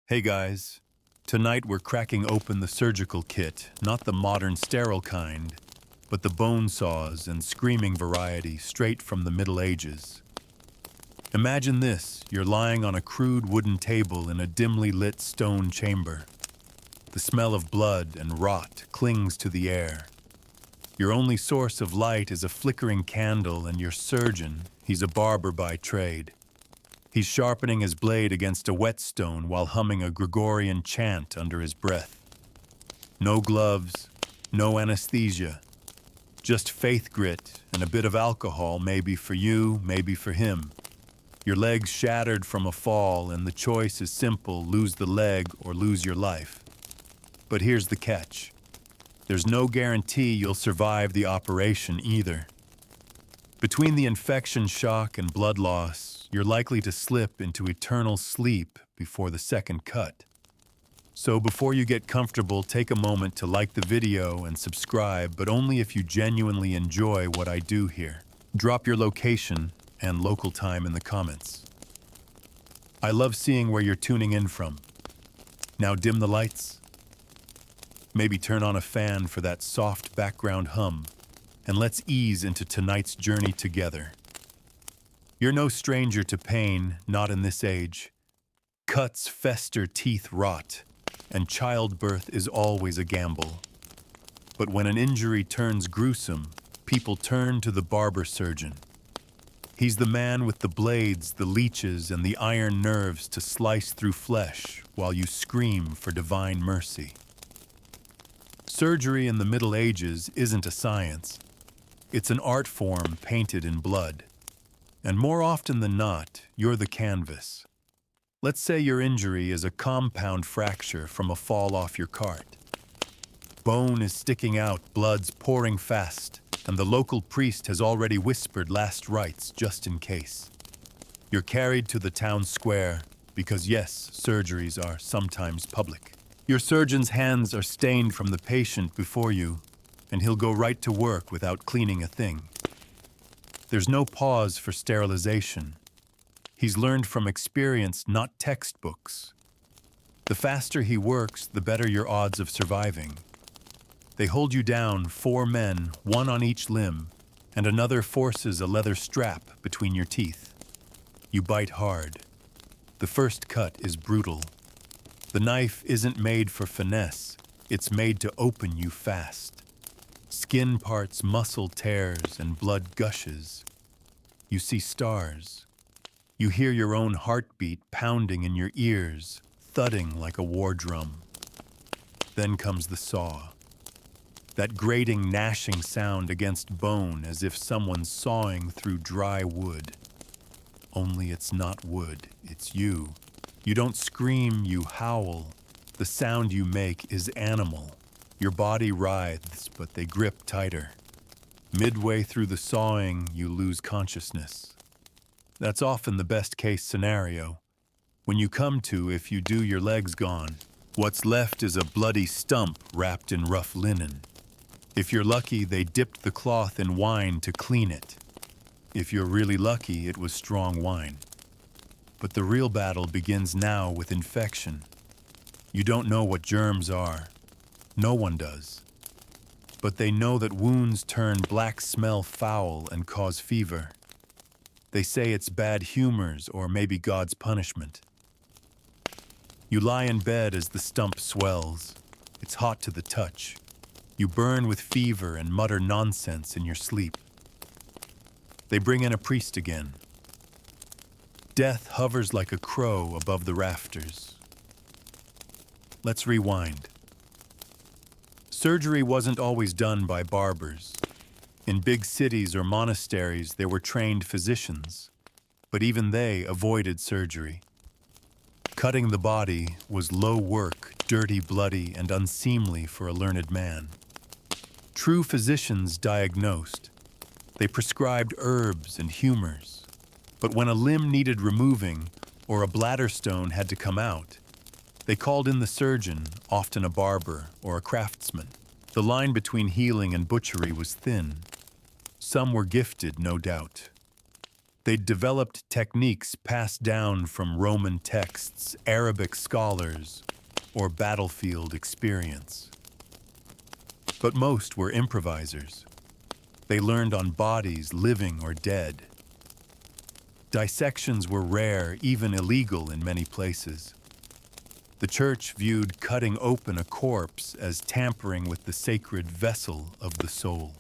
Hey guys, tonight we're cracking open the surgical kit, not the modern sterile kind, but the bone saws and screaming variety straight from the Middle Ages. Imagine this, you're lying on a crude wooden table in a dimly lit stone chamber. The smell of blood and rot clings to the air. Your only source of light is a flickering candle, and your surgeon, he's a barber by trade. He's sharpening his blade against a whetstone while humming a Gregorian chant under his breath. No gloves, no anesthesia, just faith grit and a bit of alcohol, maybe for you, maybe for him. Your leg's shattered from a fall, and the choice is simple: lose the leg or lose your life. But here's the catch. There's no guarantee you'll survive the operation either. Between the infection shock and blood loss, you're likely to slip into eternal sleep before the second cut. So before you get comfortable, take a moment to like the video and subscribe, but only if you genuinely enjoy what I do here. Drop your location and local time in the comments. I love seeing where you're tuning in from. Now dim the lights. Maybe turn on a fan for that soft background hum, and let's ease into tonight's journey together. You're no stranger to pain, not in this age. Cuts fester, teeth rot, and childbirth is always a gamble. But when an injury turns gruesome, people turn to the barber surgeon. He's the man with the blades, the leeches, and the iron nerves to slice through flesh while you scream for divine mercy. Surgery in the Middle Ages isn't a science. It's an art form painted in blood. And more often than not, you're the canvas. Let's say your injury is a compound fracture from a fall off your cart. Bone is sticking out, blood's pouring fast, and the local priest has already whispered last rites just in case. You're carried to the town square because, yes, surgeries are sometimes public. Your surgeon's hands are stained from the patient before you, and he'll go right to work without cleaning a thing. There's no pause for sterilization. He's learned from experience, not textbooks. The faster he works, the better your odds of surviving. They hold you down, 4 men, 1 on each limb, and another forces a leather strap between your teeth. You bite hard. The first cut is brutal. The knife isn't made for finesse. It's made to open you fast. Skin parts, muscle tears, and blood gushes. You see stars. You hear your own heartbeat pounding in your ears, thudding like a war drum. Then comes the saw. That grating, gnashing sound against bone, as if someone's sawing through dry wood. Only it's not wood, it's you. You don't scream, you howl. The sound you make is animal. Your body writhes, but they grip tighter. Midway through the sawing, you lose consciousness. That's often the best-case scenario. When you come to, if you do, your leg's gone. What's left is a bloody stump wrapped in rough linen. If you're lucky, they dipped the cloth in wine to clean it. If you're really lucky, it was strong wine. But the real battle begins now with infection. You don't know what germs are. No one does. But they know that wounds turn black, smell foul, and cause fever. They say it's bad humors or maybe God's punishment. You lie in bed as the stump swells. It's hot to the touch. You burn with fever and mutter nonsense in your sleep. They bring in a priest again. Death hovers like a crow above the rafters. Let's rewind. Surgery wasn't always done by barbers. In big cities or monasteries, there were trained physicians, but even they avoided surgery. Cutting the body was low work, dirty, bloody, and unseemly for a learned man. True physicians diagnosed. They prescribed herbs and humors. But when a limb needed removing or a bladder stone had to come out, they called in the surgeon, often a barber or a craftsman. The line between healing and butchery was thin. Some were gifted, no doubt. They'd developed techniques passed down from Roman texts, Arabic scholars, or battlefield experience. But most were improvisers. They learned on bodies, living or dead. Dissections were rare, even illegal in many places. The church viewed cutting open a corpse as tampering with the sacred vessel of the soul.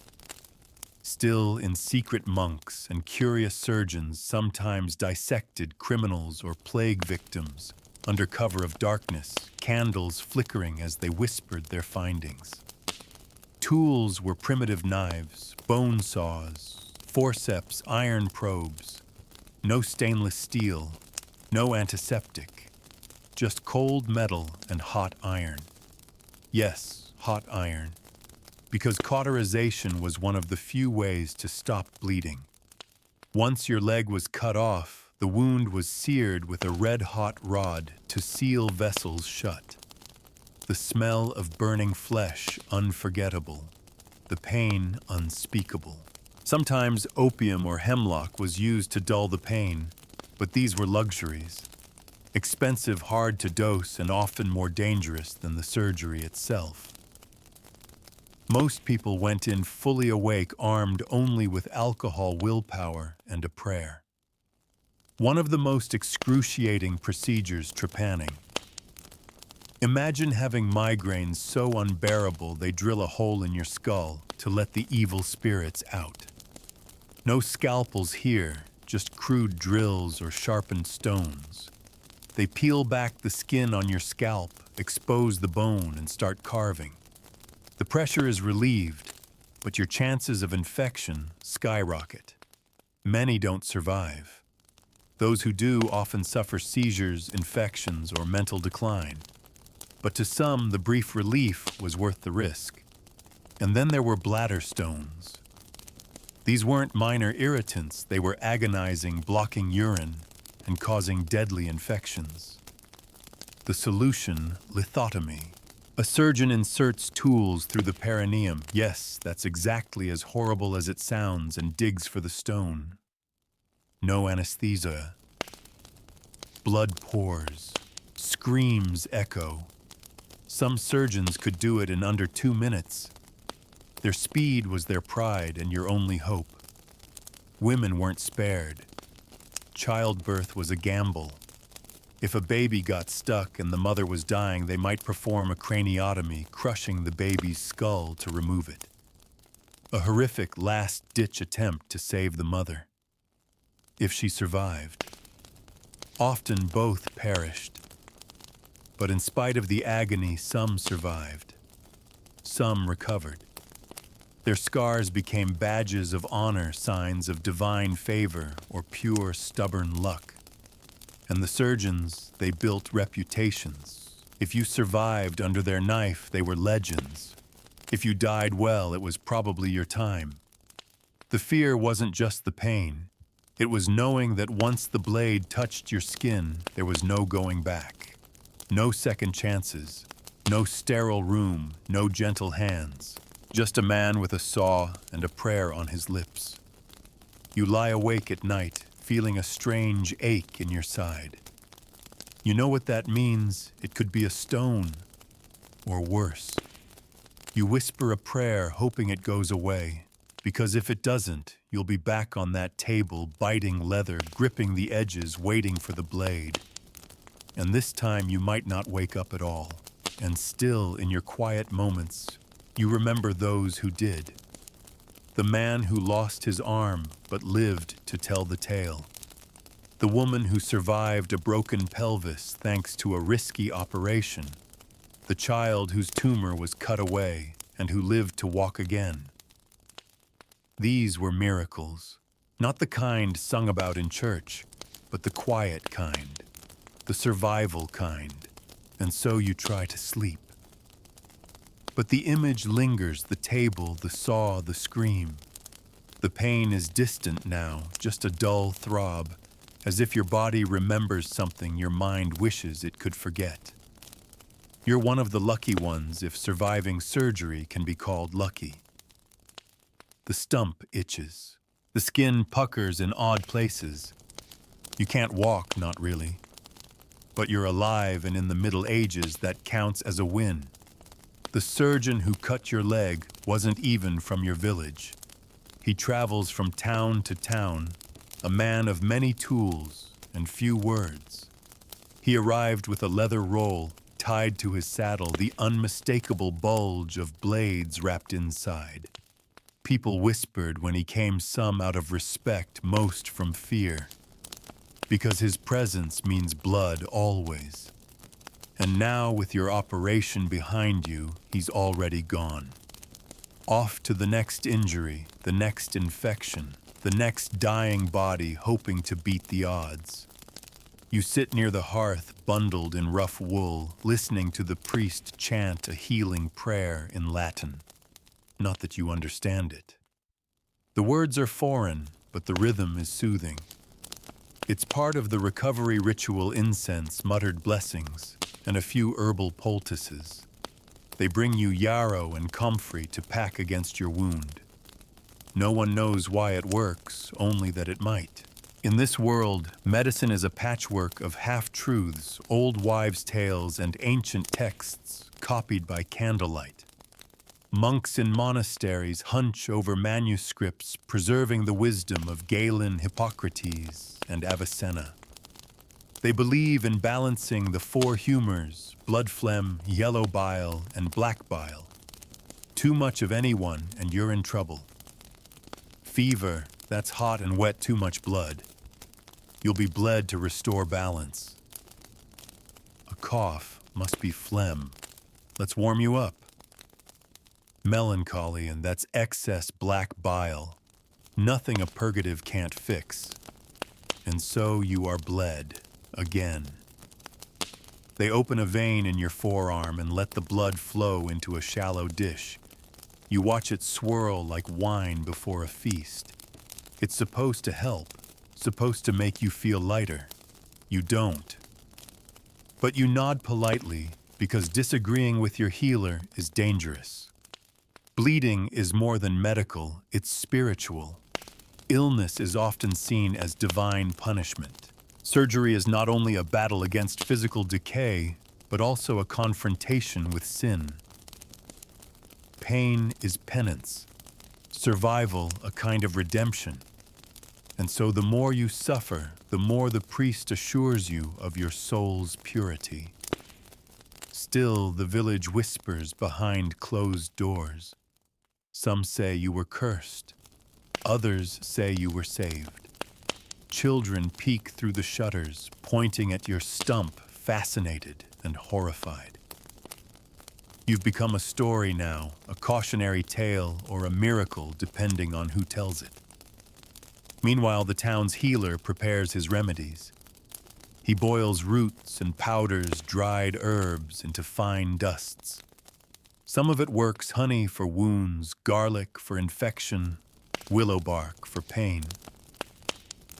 Still, in secret, monks and curious surgeons sometimes dissected criminals or plague victims under cover of darkness, candles flickering as they whispered their findings. Tools were primitive knives, bone saws, forceps, iron probes. No stainless steel, no antiseptic, just cold metal and hot iron. Yes, hot iron, because cauterization was one of the few ways to stop bleeding. Once your leg was cut off, the wound was seared with a red-hot rod to seal vessels shut. The smell of burning flesh unforgettable, the pain unspeakable. Sometimes opium or hemlock was used to dull the pain, but these were luxuries. Expensive, hard to dose, and often more dangerous than the surgery itself. Most people went in fully awake, armed only with alcohol, willpower, and a prayer. One of the most excruciating procedures, trepanning. Imagine having migraines so unbearable they drill a hole in your skull to let the evil spirits out. No scalpels here, just crude drills or sharpened stones. They peel back the skin on your scalp, expose the bone, and start carving. The pressure is relieved, but your chances of infection skyrocket. Many don't survive. Those who do often suffer seizures, infections, or mental decline. But to some, the brief relief was worth the risk. And then there were bladder stones. These weren't minor irritants, they were agonizing, blocking urine, and causing deadly infections. The solution, lithotomy. A surgeon inserts tools through the perineum. Yes, that's exactly as horrible as it sounds, and digs for the stone. No anesthesia. Blood pours. Screams echo. Some surgeons could do it in under 2 minutes. Their speed was their pride and your only hope. Women weren't spared. Childbirth was a gamble. If a baby got stuck and the mother was dying, they might perform a craniotomy, crushing the baby's skull to remove it. A horrific last-ditch attempt to save the mother. If she survived. Often both perished. But in spite of the agony, some survived. Some recovered. Their scars became badges of honor, signs of divine favor or pure, stubborn luck. And the surgeons, they built reputations. If you survived under their knife, they were legends. If you died well, it was probably your time. The fear wasn't just the pain. It was knowing that once the blade touched your skin, there was no going back. No second chances. No sterile room. No gentle hands. Just a man with a saw and a prayer on his lips. You lie awake at night, feeling a strange ache in your side. You know what that means? It could be a stone, or worse. You whisper a prayer, hoping it goes away, because if it doesn't, you'll be back on that table, biting leather, gripping the edges, waiting for the blade. And this time you might not wake up at all. And still, in your quiet moments, you remember those who did. The man who lost his arm but lived to tell the tale. The woman who survived a broken pelvis thanks to a risky operation. The child whose tumor was cut away and who lived to walk again. These were miracles, not the kind sung about in church, but the quiet kind, the survival kind. And so you try to sleep. But the image lingers, the table, the saw, the scream. The pain is distant now, just a dull throb, as if your body remembers something your mind wishes it could forget. You're one of the lucky ones if surviving surgery can be called lucky. The stump itches. The skin puckers in odd places. You can't walk, not really. But you're alive, and in the Middle Ages that counts as a win. The surgeon who cut your leg wasn't even from your village. He travels from town to town, a man of many tools and few words. He arrived with a leather roll tied to his saddle, the unmistakable bulge of blades wrapped inside. People whispered when he came, some out of respect, most from fear, because his presence means blood always. And now, with your operation behind you, he's already gone. Off to the next injury, the next infection, the next dying body hoping to beat the odds. You sit near the hearth, bundled in rough wool, listening to the priest chant a healing prayer in Latin. Not that you understand it. The words are foreign, but the rhythm is soothing. It's part of the recovery ritual: incense, muttered blessings, and a few herbal poultices. They bring you yarrow and comfrey to pack against your wound. No one knows why it works, only that it might. In this world, medicine is a patchwork of half-truths, old wives' tales, and ancient texts copied by candlelight. Monks in monasteries hunch over manuscripts preserving the wisdom of Galen, Hippocrates, and Avicenna. They believe in balancing the four humors: blood phlegm, yellow bile, and black bile. Too much of any one, and you're in trouble. Fever, that's hot and wet, too much blood. You'll be bled to restore balance. A cough must be phlegm. Let's warm you up. Melancholy, and that's excess black bile. Nothing a purgative can't fix. And so you are bled again. They open a vein in your forearm and let the blood flow into a shallow dish. You watch it swirl like wine before a feast. It's supposed to help, supposed to make you feel lighter. You don't. But you nod politely, because disagreeing with your healer is dangerous. Bleeding is more than medical, it's spiritual. Illness is often seen as divine punishment. Surgery is not only a battle against physical decay, but also a confrontation with sin. Pain is penance, survival a kind of redemption. And so the more you suffer, the more the priest assures you of your soul's purity. Still, the village whispers behind closed doors. Some say you were cursed. Others say you were saved. Children peek through the shutters, pointing at your stump, fascinated and horrified. You've become a story now, a cautionary tale or a miracle, depending on who tells it. Meanwhile, the town's healer prepares his remedies. He boils roots and powders dried herbs into fine dusts. Some of it works: honey for wounds, garlic for infection, willow bark for pain.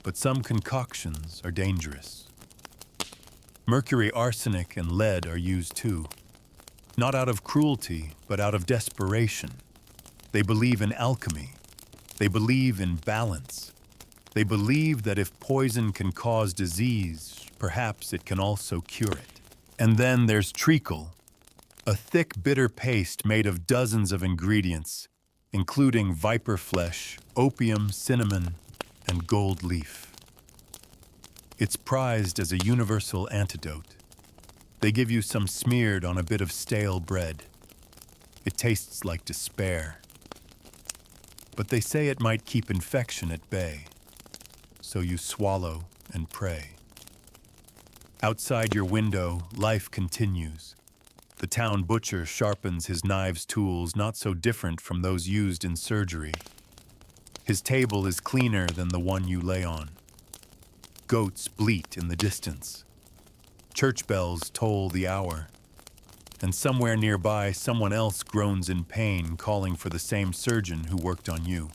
But some concoctions are dangerous. Mercury, arsenic, and lead are used too. Not out of cruelty, but out of desperation. They believe in alchemy. They believe in balance. They believe that if poison can cause disease, perhaps it can also cure it. And then there's treacle, a thick, bitter paste made of dozens of ingredients, including viper flesh, opium, cinnamon, and gold leaf. It's prized as a universal antidote. They give you some smeared on a bit of stale bread. It tastes like despair. But they say it might keep infection at bay. So you swallow and pray. Outside your window, life continues. The town butcher sharpens his knives, tools not so different from those used in surgery. His table is cleaner than the one you lay on. Goats bleat in the distance. Church bells toll the hour. And somewhere nearby, someone else groans in pain, calling for the same surgeon who worked on you.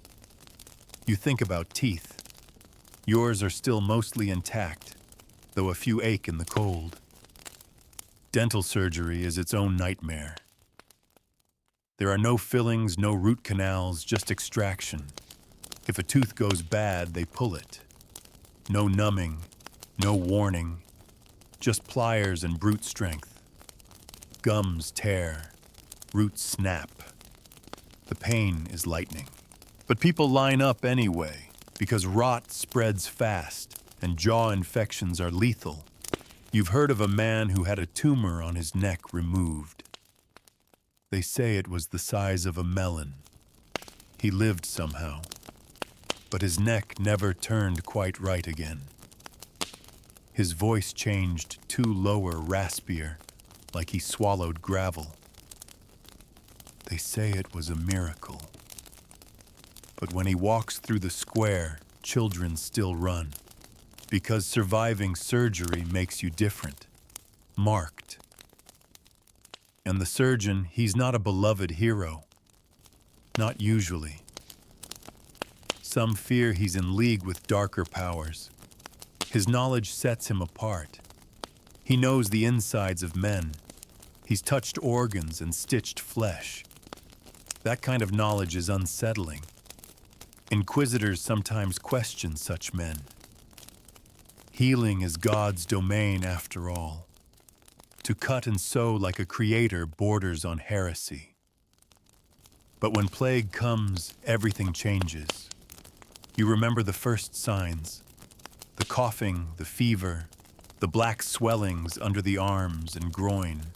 You think about teeth. Yours are still mostly intact, though a few ache in the cold. Dental surgery is its own nightmare. There are no fillings, no root canals, just extraction. If a tooth goes bad, they pull it. No numbing, no warning, just pliers and brute strength. Gums tear, roots snap. The pain is lightning. But people line up anyway, because rot spreads fast and jaw infections are lethal. You've heard of a man who had a tumor on his neck removed. They say it was the size of a melon. He lived somehow, but his neck never turned quite right again. His voice changed too lower, raspier, like he swallowed gravel. They say it was a miracle. But when he walks through the square, children still run, because surviving surgery makes you different, marked. And the surgeon, he's not a beloved hero. Not usually. Some fear he's in league with darker powers. His knowledge sets him apart. He knows the insides of men. He's touched organs and stitched flesh. That kind of knowledge is unsettling. Inquisitors sometimes question such men. Healing is God's domain after all. To cut and sew like a creator borders on heresy. But when plague comes, everything changes. You remember the first signs. The coughing, the fever, the black swellings under the arms and groin.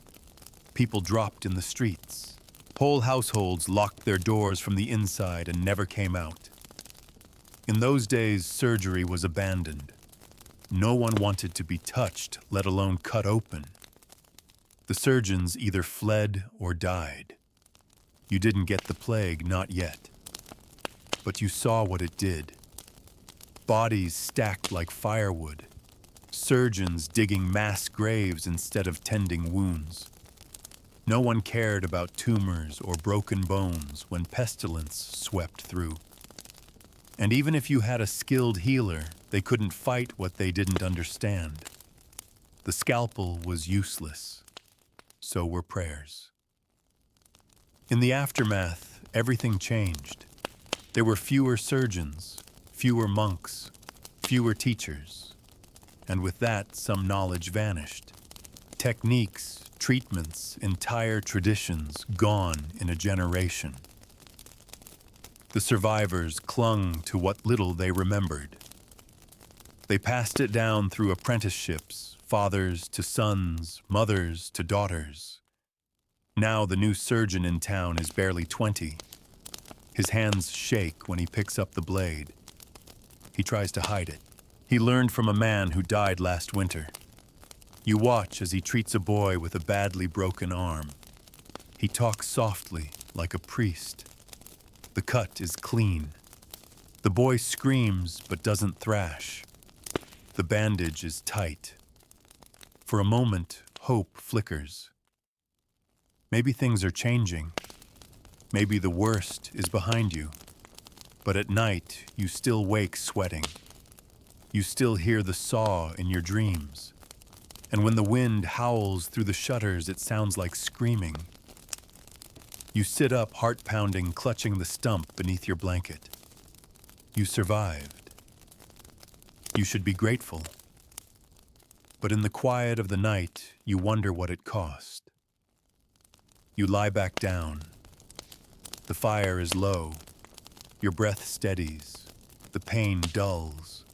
People dropped in the streets. Whole households locked their doors from the inside and never came out. In those days, surgery was abandoned. No one wanted to be touched, let alone cut open. The surgeons either fled or died. You didn't get the plague, not yet. But you saw what it did. Bodies stacked like firewood. Surgeons digging mass graves instead of tending wounds. No one cared about tumors or broken bones when pestilence swept through. And even if you had a skilled healer, they couldn't fight what they didn't understand. The scalpel was useless. So were prayers. In the aftermath, everything changed. There were fewer surgeons, fewer monks, fewer teachers. And with that, some knowledge vanished. Techniques, treatments, entire traditions gone in a generation. The survivors clung to what little they remembered. They passed it down through apprenticeships, fathers to sons, mothers to daughters. Now the new surgeon in town is barely 20. His hands shake when he picks up the blade. He tries to hide it. He learned from a man who died last winter. You watch as he treats a boy with a badly broken arm. He talks softly, like a priest. The cut is clean. The boy screams but doesn't thrash. The bandage is tight. For a moment, hope flickers. Maybe things are changing. Maybe the worst is behind you. But at night, you still wake sweating. You still hear the saw in your dreams. And when the wind howls through the shutters, it sounds like screaming. You sit up, heart-pounding, clutching the stump beneath your blanket. You survived. You should be grateful. But in the quiet of the night, you wonder what it cost. You lie back down. The fire is low. Your breath steadies. The pain dulls.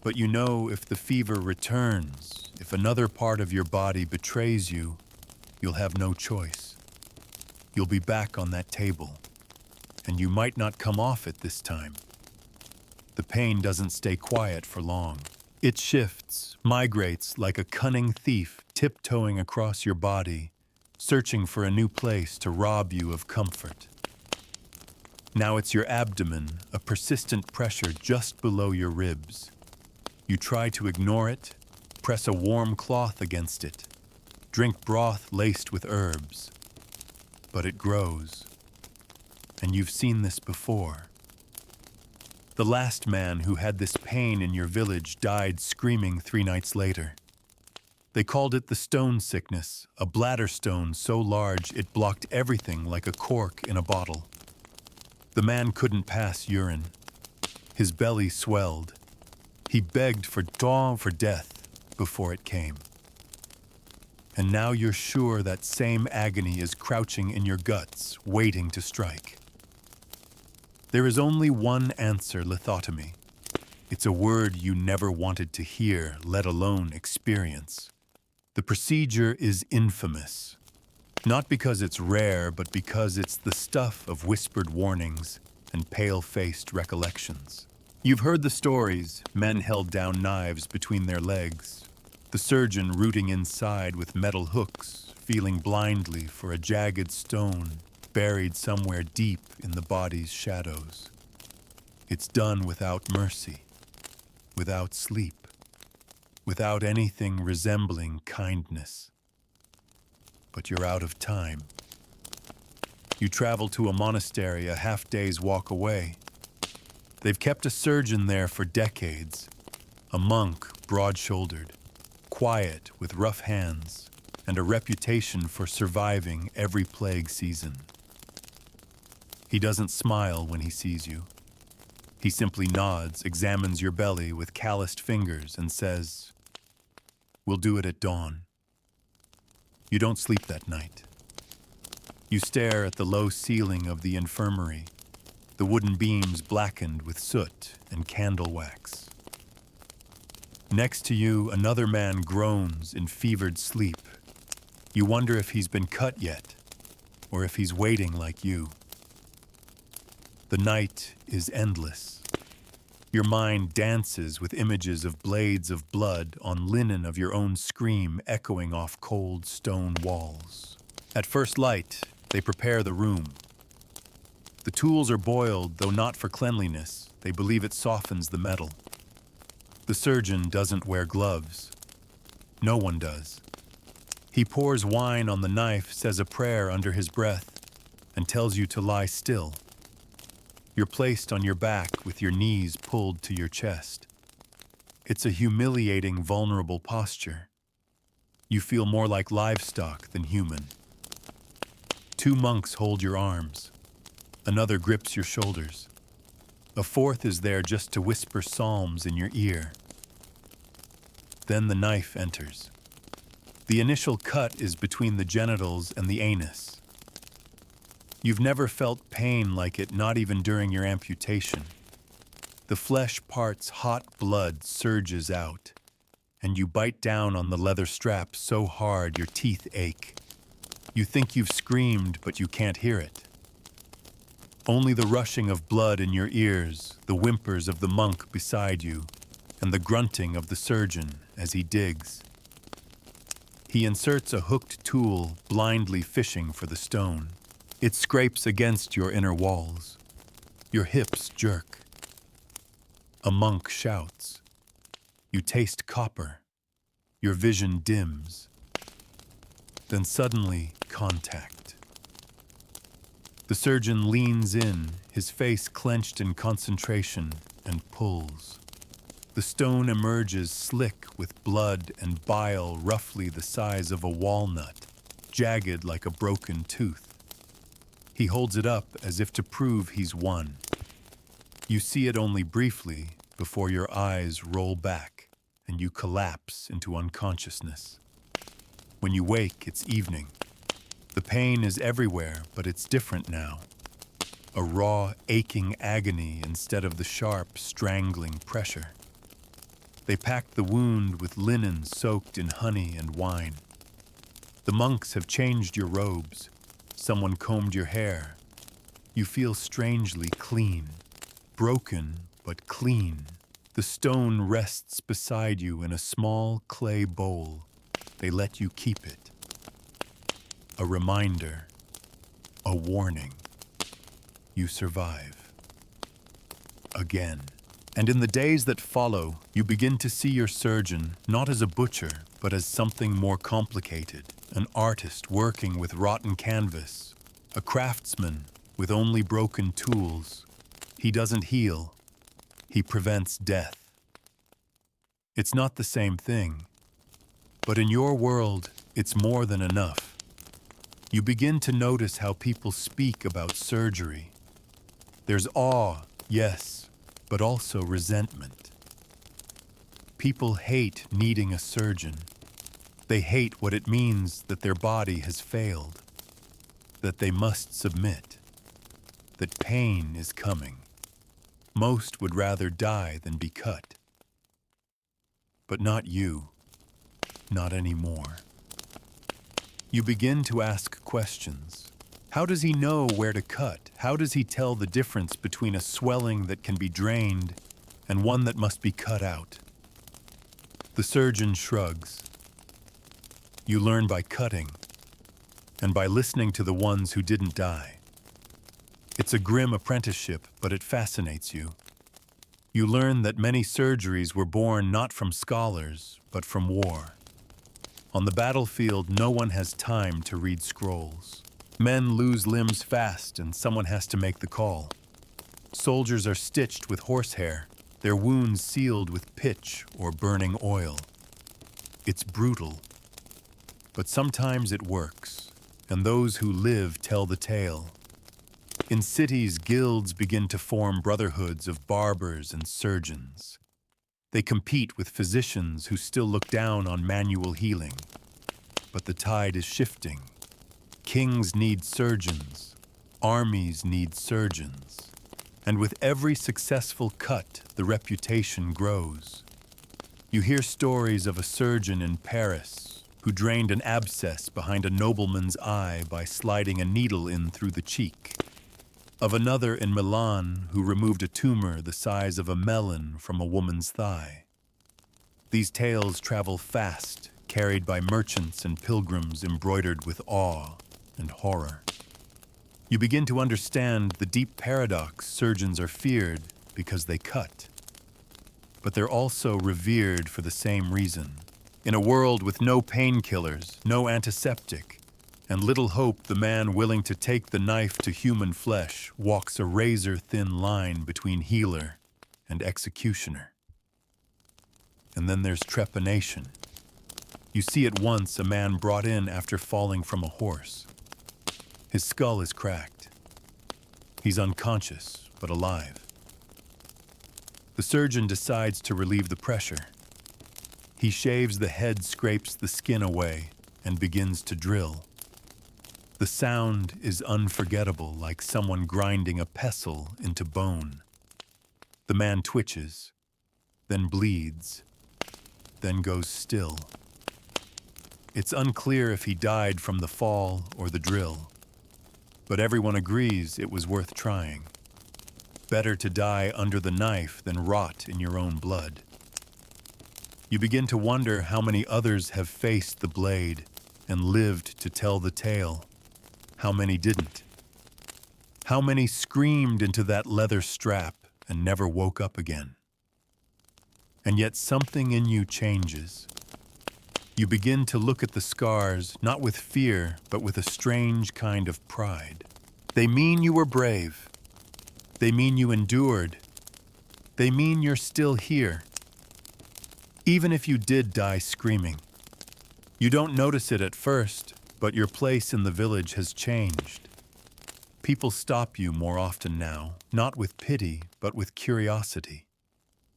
But you know if the fever returns, if another part of your body betrays you, you'll have no choice. You'll be back on that table, and you might not come off it this time. The pain doesn't stay quiet for long. It shifts, migrates like a cunning thief tiptoeing across your body, searching for a new place to rob you of comfort. Now it's your abdomen, a persistent pressure just below your ribs. You try to ignore it, press a warm cloth against it, drink broth laced with herbs. But it grows. And you've seen this before. The last man who had this pain in your village died screaming 3 nights later. They called it the stone sickness, a bladder stone so large it blocked everything like a cork in a bottle. The man couldn't pass urine. His belly swelled. He begged for death before it came. And now you're sure that same agony is crouching in your guts, waiting to strike. There is only one answer, lithotomy. It's a word you never wanted to hear, let alone experience. The procedure is infamous. Not because it's rare, but because it's the stuff of whispered warnings and pale-faced recollections. You've heard the stories, men held down knives between their legs, the surgeon rooting inside with metal hooks, feeling blindly for a jagged stone buried somewhere deep in the body's shadows. It's done without mercy, without sleep, without anything resembling kindness. But you're out of time. You travel to a monastery a half-day's walk away. They've kept a surgeon there for decades, a monk broad-shouldered, quiet with rough hands, and a reputation for surviving every plague season. He doesn't smile when he sees you. He simply nods, examines your belly with calloused fingers, and says, "We'll do it at dawn." You don't sleep that night. You stare at the low ceiling of the infirmary, the wooden beams blackened with soot and candle wax. Next to you, another man groans in fevered sleep. You wonder if he's been cut yet, or if he's waiting like you. The night is endless. Your mind dances with images of blades of blood on linen of your own scream echoing off cold stone walls. At first light, they prepare the room. The tools are boiled, though not for cleanliness. They believe it softens the metal. The surgeon doesn't wear gloves. No one does. He pours wine on the knife, says a prayer under his breath, and tells you to lie still. You're placed on your back with your knees pulled to your chest. It's a humiliating, vulnerable posture. You feel more like livestock than human. 2 monks hold your arms. Another grips your shoulders. A fourth is there just to whisper psalms in your ear. Then the knife enters. The initial cut is between the genitals and the anus. You've never felt pain like it, not even during your amputation. The flesh part's hot blood surges out, and you bite down on the leather strap so hard your teeth ache. You think you've screamed, but you can't hear it. Only the rushing of blood in your ears, the whimpers of the monk beside you, and the grunting of the surgeon as he digs. He inserts a hooked tool, blindly fishing for the stone. It scrapes against your inner walls. Your hips jerk. A monk shouts. You taste copper. Your vision dims. Then suddenly, contact. The surgeon leans in, his face clenched in concentration, and pulls. The stone emerges slick with blood and bile roughly the size of a walnut, jagged like a broken tooth. He holds it up as if to prove he's won. You see it only briefly before your eyes roll back and you collapse into unconsciousness. When you wake, it's evening. The pain is everywhere, but it's different now. A raw, aching agony instead of the sharp, strangling pressure. They packed the wound with linen soaked in honey and wine. The monks have changed your robes. Someone combed your hair. You feel strangely clean. Broken, but clean. The stone rests beside you in a small clay bowl. They let you keep it. A reminder. A warning. You survive. Again. And in the days that follow, you begin to see your surgeon not as a butcher, but as something more complicated. An artist working with rotten canvas. A craftsman with only broken tools. He doesn't heal. He prevents death. It's not the same thing. But in your world, it's more than enough. You begin to notice how people speak about surgery. There's awe, yes, but also resentment. People hate needing a surgeon. They hate what it means that their body has failed, that they must submit, that pain is coming. Most would rather die than be cut. But not you, not anymore. You begin to ask questions. How does he know where to cut? How does he tell the difference between a swelling that can be drained and one that must be cut out? The surgeon shrugs. You learn by cutting and by listening to the ones who didn't die. It's a grim apprenticeship, but it fascinates you. You learn that many surgeries were born not from scholars, but from war. On the battlefield, no one has time to read scrolls. Men lose limbs fast, and someone has to make the call. Soldiers are stitched with horsehair, their wounds sealed with pitch or burning oil. It's brutal, but sometimes it works, and those who live tell the tale. In cities, guilds begin to form brotherhoods of barbers and surgeons. They compete with physicians who still look down on manual healing. But the tide is shifting. Kings need surgeons. Armies need surgeons. And with every successful cut, the reputation grows. You hear stories of a surgeon in Paris who drained an abscess behind a nobleman's eye by sliding a needle in through the cheek. Of another in Milan who removed a tumor the size of a melon from a woman's thigh. These tales travel fast, carried by merchants and pilgrims embroidered with awe and horror. You begin to understand the deep paradox: surgeons are feared because they cut. But they're also revered for the same reason. In a world with no painkillers, no antiseptic, and little hope, the man willing to take the knife to human flesh walks a razor-thin line between healer and executioner. And then there's trepanation. You see at once a man brought in after falling from a horse. His skull is cracked. He's unconscious, but alive. The surgeon decides to relieve the pressure. He shaves the head, scrapes the skin away, and begins to drill. The sound is unforgettable, like someone grinding a pestle into bone. The man twitches, then bleeds, then goes still. It's unclear if he died from the fall or the drill, but everyone agrees it was worth trying. Better to die under the knife than rot in your own blood. You begin to wonder how many others have faced the blade and lived to tell the tale. How many didn't? How many screamed into that leather strap and never woke up again? And yet something in you changes. You begin to look at the scars, not with fear, but with a strange kind of pride. They mean you were brave. They mean you endured. They mean you're still here. Even if you did die screaming. You don't notice it at first, but your place in the village has changed. People stop you more often now, not with pity, but with curiosity.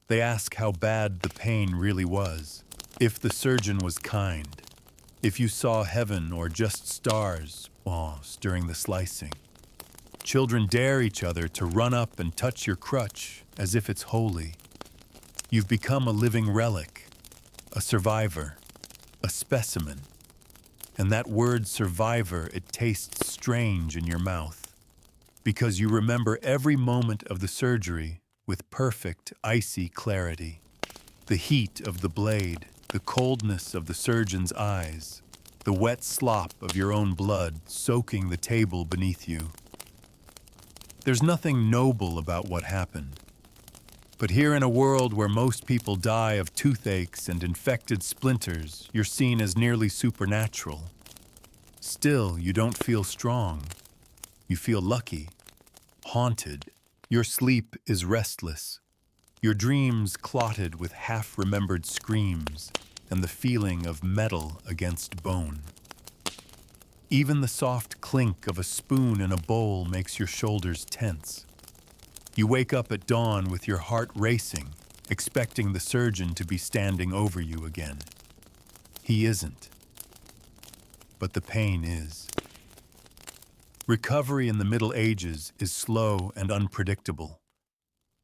They ask how bad the pain really was, if the surgeon was kind, if you saw heaven or just stars during the slicing. Children dare each other to run up and touch your crutch as if it's holy. You've become a living relic, a survivor, a specimen. And that word survivor, it tastes strange in your mouth, because you remember every moment of the surgery with perfect, icy clarity. The heat of the blade, the coldness of the surgeon's eyes, the wet slop of your own blood soaking the table beneath you. There's nothing noble about what happened. But here in a world where most people die of toothaches and infected splinters, you're seen as nearly supernatural. Still, you don't feel strong. You feel lucky, haunted. Your sleep is restless. Your dreams clotted with half-remembered screams and the feeling of metal against bone. Even the soft clink of a spoon in a bowl makes your shoulders tense. You wake up at dawn with your heart racing, expecting the surgeon to be standing over you again. He isn't. But the pain is. Recovery in the Middle Ages is slow and unpredictable.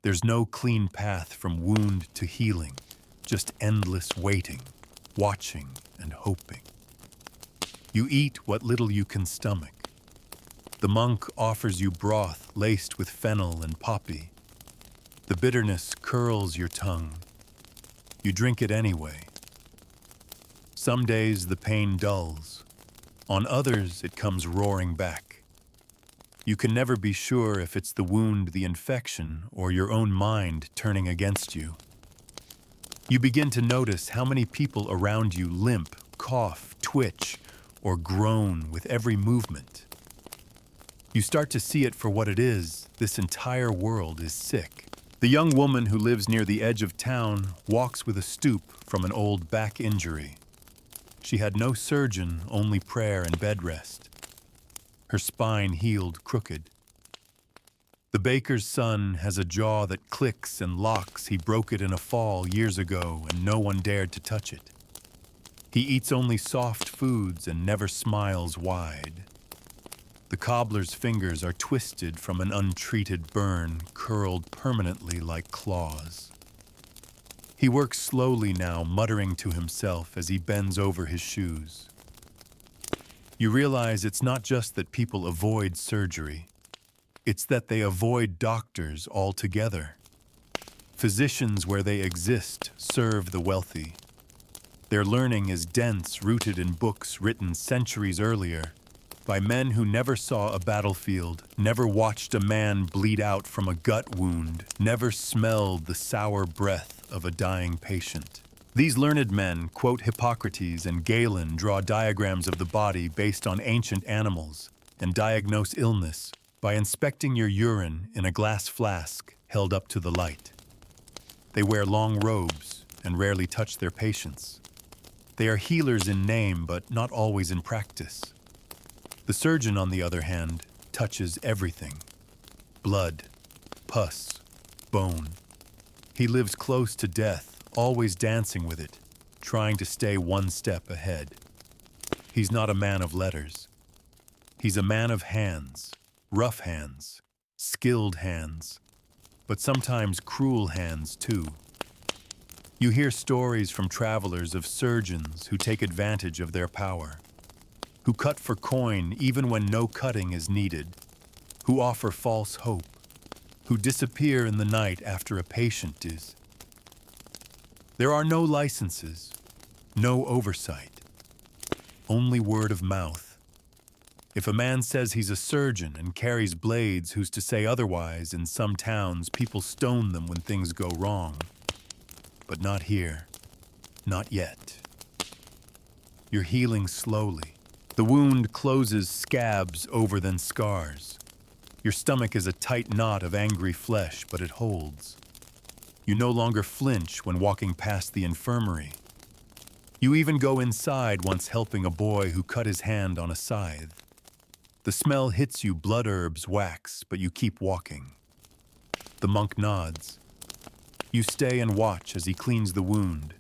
There's no clean path from wound to healing, just endless waiting, watching, and hoping. You eat what little you can stomach. The monk offers you broth laced with fennel and poppy. The bitterness curls your tongue. You drink it anyway. Some days the pain dulls. On others, it comes roaring back. You can never be sure if it's the wound, the infection, or your own mind turning against you. You begin to notice how many people around you limp, cough, twitch, or groan with every movement. You start to see it for what it is. This entire world is sick. The young woman who lives near the edge of town walks with a stoop from an old back injury. She had no surgeon, only prayer and bed rest. Her spine healed crooked. The baker's son has a jaw that clicks and locks. He broke it in a fall years ago, and no one dared to touch it. He eats only soft foods and never smiles wide. The cobbler's fingers are twisted from an untreated burn, curled permanently like claws. He works slowly now, muttering to himself as he bends over his shoes. You realize it's not just that people avoid surgery. It's that they avoid doctors altogether. Physicians, where they exist, serve the wealthy. Their learning is dense, rooted in books written centuries earlier, by men who never saw a battlefield, never watched a man bleed out from a gut wound, never smelled the sour breath of a dying patient. These learned men quote Hippocrates and Galen, draw diagrams of the body based on ancient animals, and diagnose illness by inspecting your urine in a glass flask held up to the light. They wear long robes and rarely touch their patients. They are healers in name, but not always in practice. The surgeon, on the other hand, touches everything. Blood, pus, bone. He lives close to death, always dancing with it, trying to stay one step ahead. He's not a man of letters. He's a man of hands, rough hands, skilled hands, but sometimes cruel hands too. You hear stories from travelers of surgeons who take advantage of their power, who cut for coin even when no cutting is needed, who offer false hope, who disappear in the night after a patient is. There are no licenses, no oversight, only word of mouth. If a man says he's a surgeon and carries blades, who's to say otherwise? In some towns, people stone them when things go wrong. But not here, not yet. You're healing slowly. The wound closes, scabs over than scars. Your stomach is a tight knot of angry flesh, but it holds. You no longer flinch when walking past the infirmary. You even go inside once helping a boy who cut his hand on a scythe. The smell hits you, blood herbs, wax, but you keep walking. The monk nods. You stay and watch as he cleans the wound,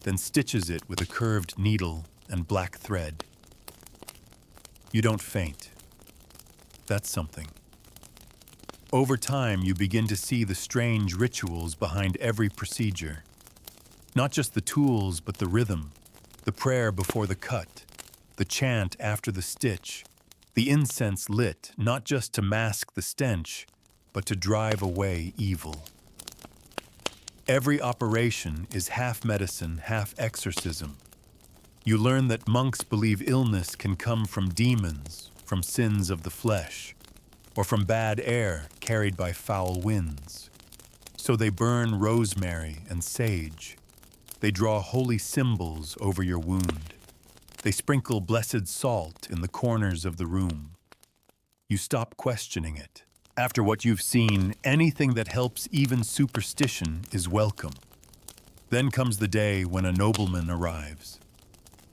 then stitches it with a curved needle and black thread. You don't faint. That's something. Over time, you begin to see the strange rituals behind every procedure. Not just the tools, but the rhythm, the prayer before the cut, the chant after the stitch, the incense lit, not just to mask the stench, but to drive away evil. Every operation is half medicine, half exorcism. You learn that monks believe illness can come from demons, from sins of the flesh, or from bad air carried by foul winds. So they burn rosemary and sage. They draw holy symbols over your wound. They sprinkle blessed salt in the corners of the room. You stop questioning it. After what you've seen, anything that helps even superstition is welcome. Then comes the day when a nobleman arrives.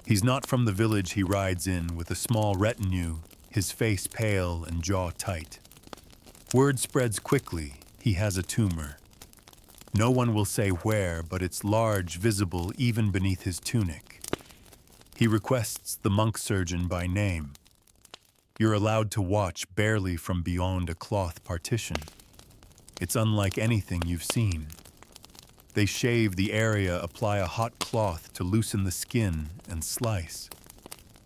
He's not from the village he rides in with a small retinue, his face pale and jaw tight. Word spreads quickly. He has a tumor. No one will say where, but it's large, visible even beneath his tunic. He requests the monk surgeon by name. You're allowed to watch barely from beyond a cloth partition. It's unlike anything you've seen. They shave the area, apply a hot cloth to loosen the skin, and slice.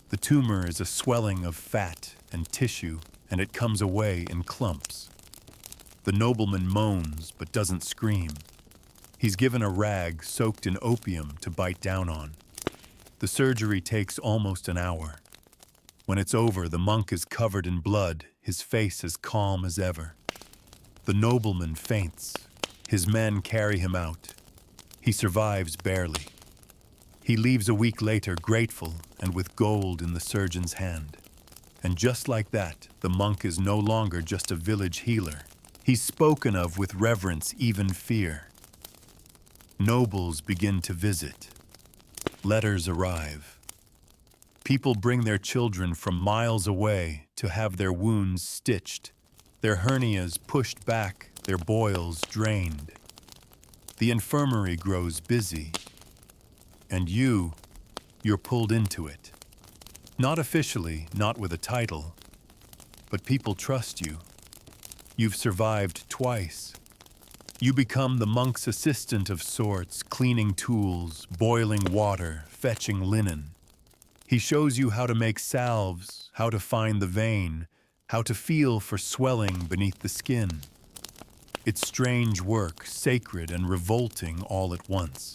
The tumor is a swelling of fat and tissue, and it comes away in clumps. The nobleman moans but doesn't scream. He's given a rag soaked in opium to bite down on. The surgery takes almost an hour. When it's over, the monk is covered in blood, his face as calm as ever. The nobleman faints. His men carry him out. He survives barely. He leaves a week later grateful and with gold in the surgeon's hand. And just like that, the monk is no longer just a village healer. He's spoken of with reverence, even fear. Nobles begin to visit. Letters arrive. People bring their children from miles away to have their wounds stitched, their hernias pushed back, their boils drained. The infirmary grows busy, and you're pulled into it. Not officially, not with a title, but people trust you. You've survived twice. You become the monk's assistant of sorts, cleaning tools, boiling water, fetching linen. He shows you how to make salves, how to find the vein, how to feel for swelling beneath the skin. It's strange work, sacred and revolting all at once.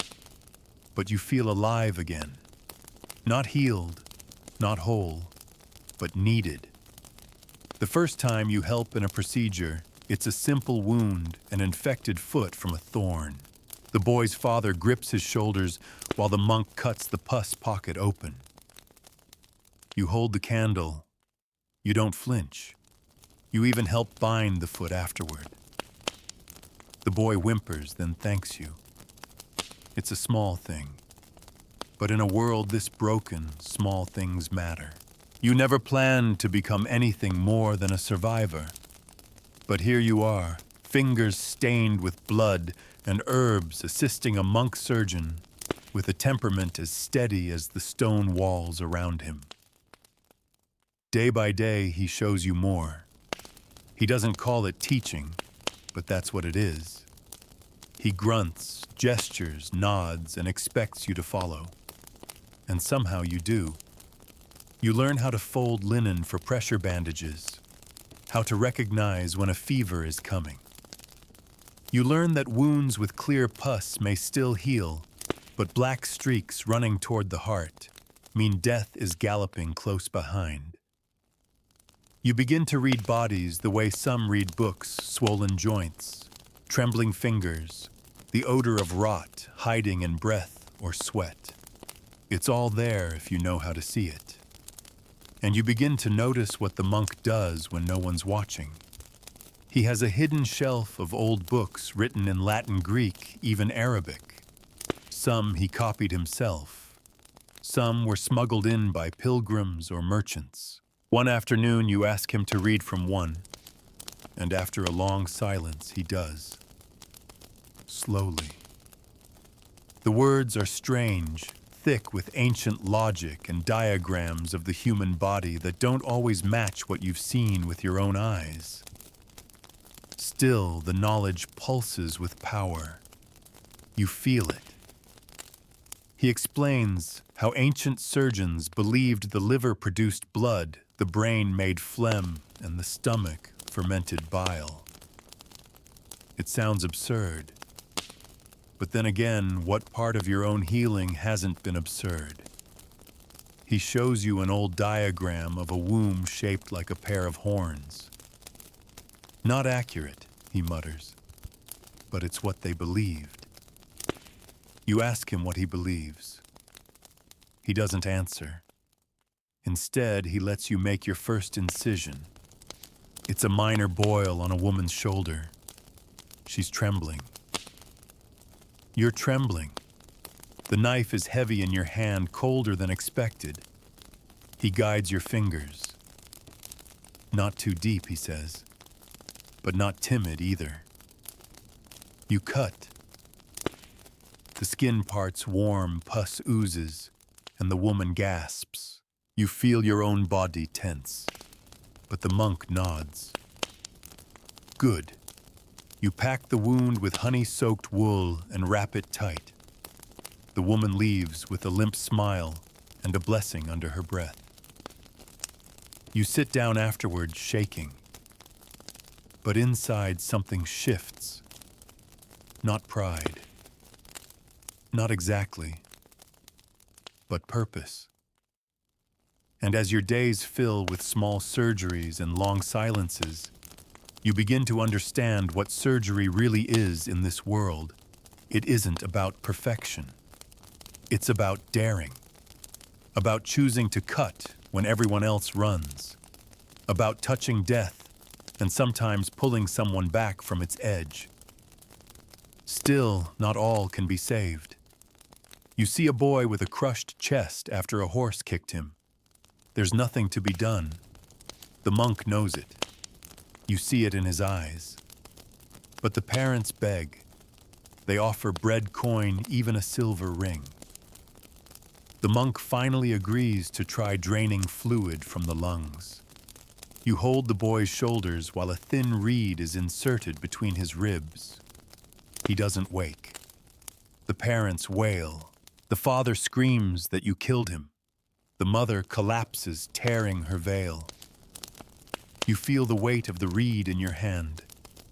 But you feel alive again. Not healed, not whole, but needed. The first time you help in a procedure, it's a simple wound, an infected foot from a thorn. The boy's father grips his shoulders while the monk cuts the pus pocket open. You hold the candle. You don't flinch. You even help bind the foot afterward. The boy whimpers, then thanks you. It's a small thing. But in a world this broken, small things matter. You never planned to become anything more than a survivor. But here you are, fingers stained with blood and herbs, assisting a monk surgeon with a temperament as steady as the stone walls around him. Day by day, he shows you more. He doesn't call it teaching, but that's what it is. He grunts, gestures, nods, and expects you to follow. And somehow you do. You learn how to fold linen for pressure bandages, how to recognize when a fever is coming. You learn that wounds with clear pus may still heal, but black streaks running toward the heart mean death is galloping close behind. You begin to read bodies the way some read books, swollen joints, trembling fingers, the odor of rot hiding in breath or sweat. It's all there if you know how to see it. And you begin to notice what the monk does when no one's watching. He has a hidden shelf of old books written in Latin, Greek, even Arabic. Some he copied himself. Some were smuggled in by pilgrims or merchants. One afternoon you ask him to read from one, and after a long silence he does. Slowly. The words are strange, thick with ancient logic and diagrams of the human body that don't always match what you've seen with your own eyes. Still, the knowledge pulses with power. You feel it. He explains how ancient surgeons believed the liver produced blood, the brain made phlegm, and the stomach fermented bile. It sounds absurd. But then again, what part of your own healing hasn't been absurd? He shows you an old diagram of a womb shaped like a pair of horns. Not accurate, he mutters, but it's what they believed. You ask him what he believes. He doesn't answer. Instead, he lets you make your first incision. It's a minor boil on a woman's shoulder. She's trembling. You're trembling. The knife is heavy in your hand, colder than expected. He guides your fingers. Not too deep, he says, but not timid either. You cut. The skin parts warm, pus oozes, and the woman gasps. You feel your own body tense, but the monk nods. Good. You pack the wound with honey-soaked wool and wrap it tight. The woman leaves with a limp smile and a blessing under her breath. You sit down afterward, shaking. But inside something shifts. Not pride. Not exactly. But purpose. And as your days fill with small surgeries and long silences, you begin to understand what surgery really is in this world. It isn't about perfection. It's about daring. About choosing to cut when everyone else runs. About touching death and sometimes pulling someone back from its edge. Still, not all can be saved. You see a boy with a crushed chest after a horse kicked him. There's nothing to be done. The monk knows it. You see it in his eyes. But the parents beg. They offer bread coin, even a silver ring. The monk finally agrees to try draining fluid from the lungs. You hold the boy's shoulders while a thin reed is inserted between his ribs. He doesn't wake. The parents wail. The father screams that you killed him. The mother collapses, tearing her veil. You feel the weight of the reed in your hand,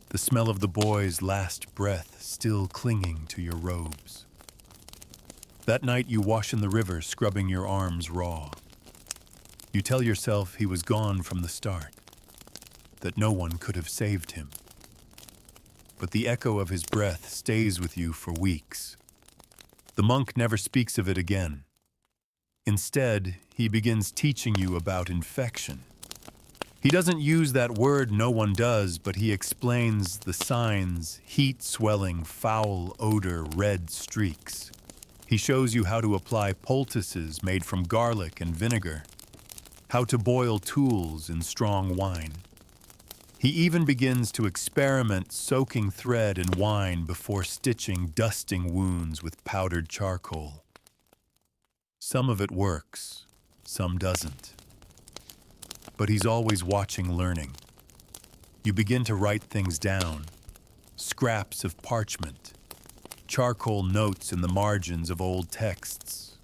the smell of the boy's last breath still clinging to your robes. That night you wash in the river, scrubbing your arms raw. You tell yourself he was gone from the start, that no one could have saved him. But the echo of his breath stays with you for weeks. The monk never speaks of it again. Instead, he begins teaching you about infection. He doesn't use that word, no one does, but he explains the signs: heat, swelling, foul odor, red streaks. He shows you how to apply poultices made from garlic and vinegar, how to boil tools in strong wine. He even begins to experiment soaking thread in wine before stitching dusting wounds with powdered charcoal. Some of it works, some doesn't. But he's always watching, learning. You begin to write things down, scraps of parchment, charcoal notes in the margins of old texts.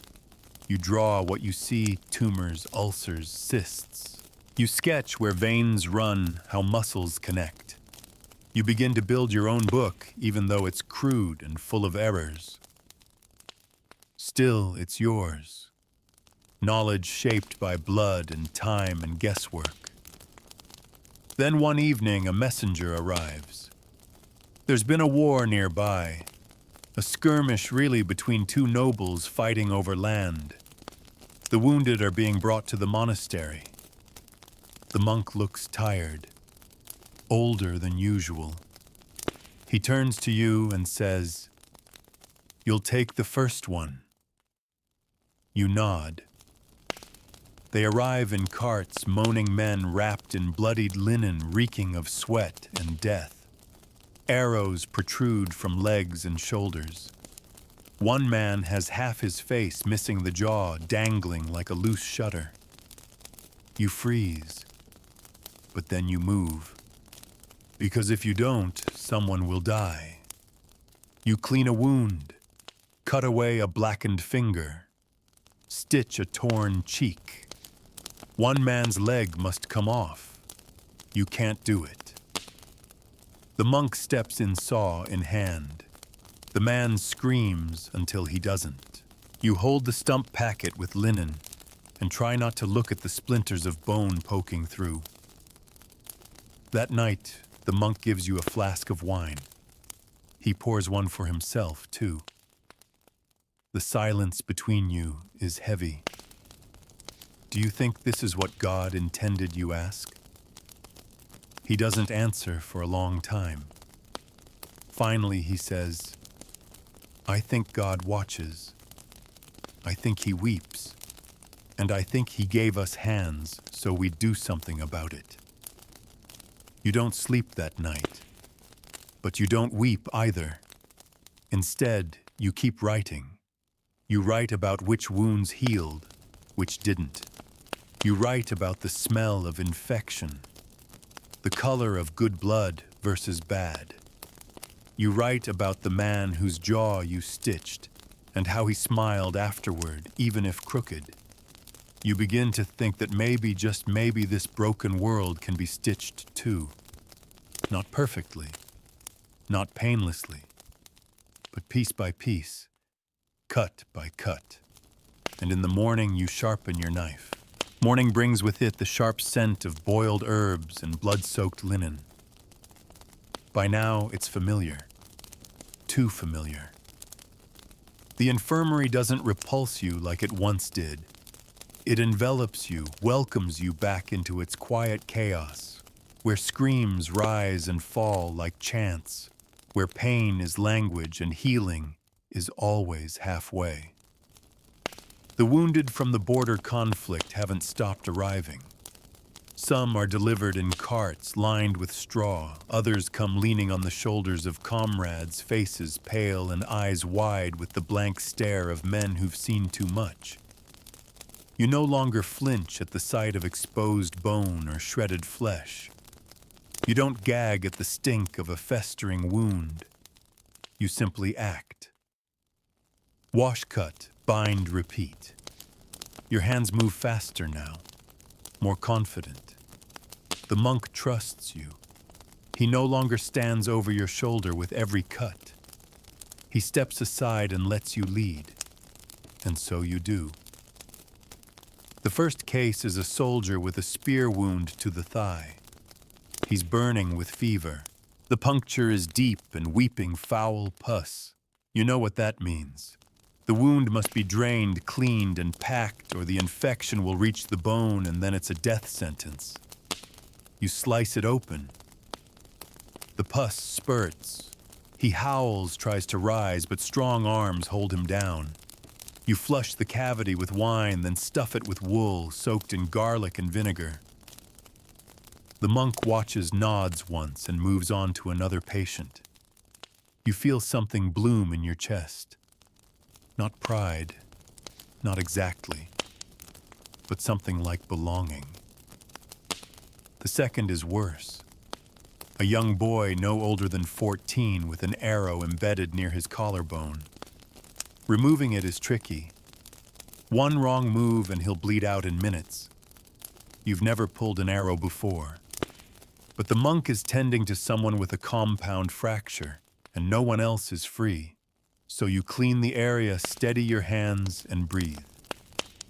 You draw what you see: tumors, ulcers, cysts. You sketch where veins run, how muscles connect. You begin to build your own book, even though it's crude and full of errors. Still, it's yours. Knowledge shaped by blood and time and guesswork. Then one evening, a messenger arrives. There's been a war nearby, a skirmish really between two nobles fighting over land. The wounded are being brought to the monastery. The monk looks tired, older than usual. He turns to you and says, "You'll take the first one." You nod. They arrive in carts, moaning men wrapped in bloodied linen reeking of sweat and death. Arrows protrude from legs and shoulders. One man has half his face missing the jaw, dangling like a loose shutter. You freeze, but then you move. Because if you don't, someone will die. You clean a wound, cut away a blackened finger, stitch a torn cheek. One man's leg must come off. You can't do it. The monk steps in, saw in hand. The man screams until he doesn't. You hold the stump packet with linen and try not to look at the splinters of bone poking through. That night, the monk gives you a flask of wine. He pours one for himself, too. The silence between you is heavy. Do you think this is what God intended, you ask? He doesn't answer for a long time. Finally, he says, "I think God watches. I think he weeps. And I think he gave us hands so we do something about it." You don't sleep that night. But you don't weep either. Instead, you keep writing. You write about which wounds healed, which didn't. You write about the smell of infection, the color of good blood versus bad. You write about the man whose jaw you stitched and how he smiled afterward, even if crooked. You begin to think that maybe, just maybe, this broken world can be stitched too. Not perfectly, not painlessly, but piece by piece, cut by cut. And in the morning you sharpen your knife. Morning brings with it the sharp scent of boiled herbs and blood-soaked linen. By now it's familiar, too familiar. The infirmary doesn't repulse you like it once did. It envelops you, welcomes you back into its quiet chaos, where screams rise and fall like chants, where pain is language and healing is always halfway. The wounded from the border conflict haven't stopped arriving. Some are delivered in carts lined with straw. Others come leaning on the shoulders of comrades, faces pale and eyes wide with the blank stare of men who've seen too much. You no longer flinch at the sight of exposed bone or shredded flesh. You don't gag at the stink of a festering wound. You simply act. Wash, cut, bind, repeat. Your hands move faster now, more confident. The monk trusts you. He no longer stands over your shoulder with every cut. He steps aside and lets you lead. And so you do. The first case is a soldier with a spear wound to the thigh. He's burning with fever. The puncture is deep and weeping foul pus. You know what that means. The wound must be drained, cleaned, and packed, or the infection will reach the bone, and then it's a death sentence. You slice it open. The pus spurts. He howls, tries to rise, but strong arms hold him down. You flush the cavity with wine, then stuff it with wool soaked in garlic and vinegar. The monk watches, nods once, and moves on to another patient. You feel something bloom in your chest. Not pride, not exactly, but something like belonging. The second is worse. A young boy no older than 14 with an arrow embedded near his collarbone. Removing it is tricky. One wrong move and he'll bleed out in minutes. You've never pulled an arrow before. But the monk is tending to someone with a compound fracture, and no one else is free. So you clean the area, steady your hands, and breathe.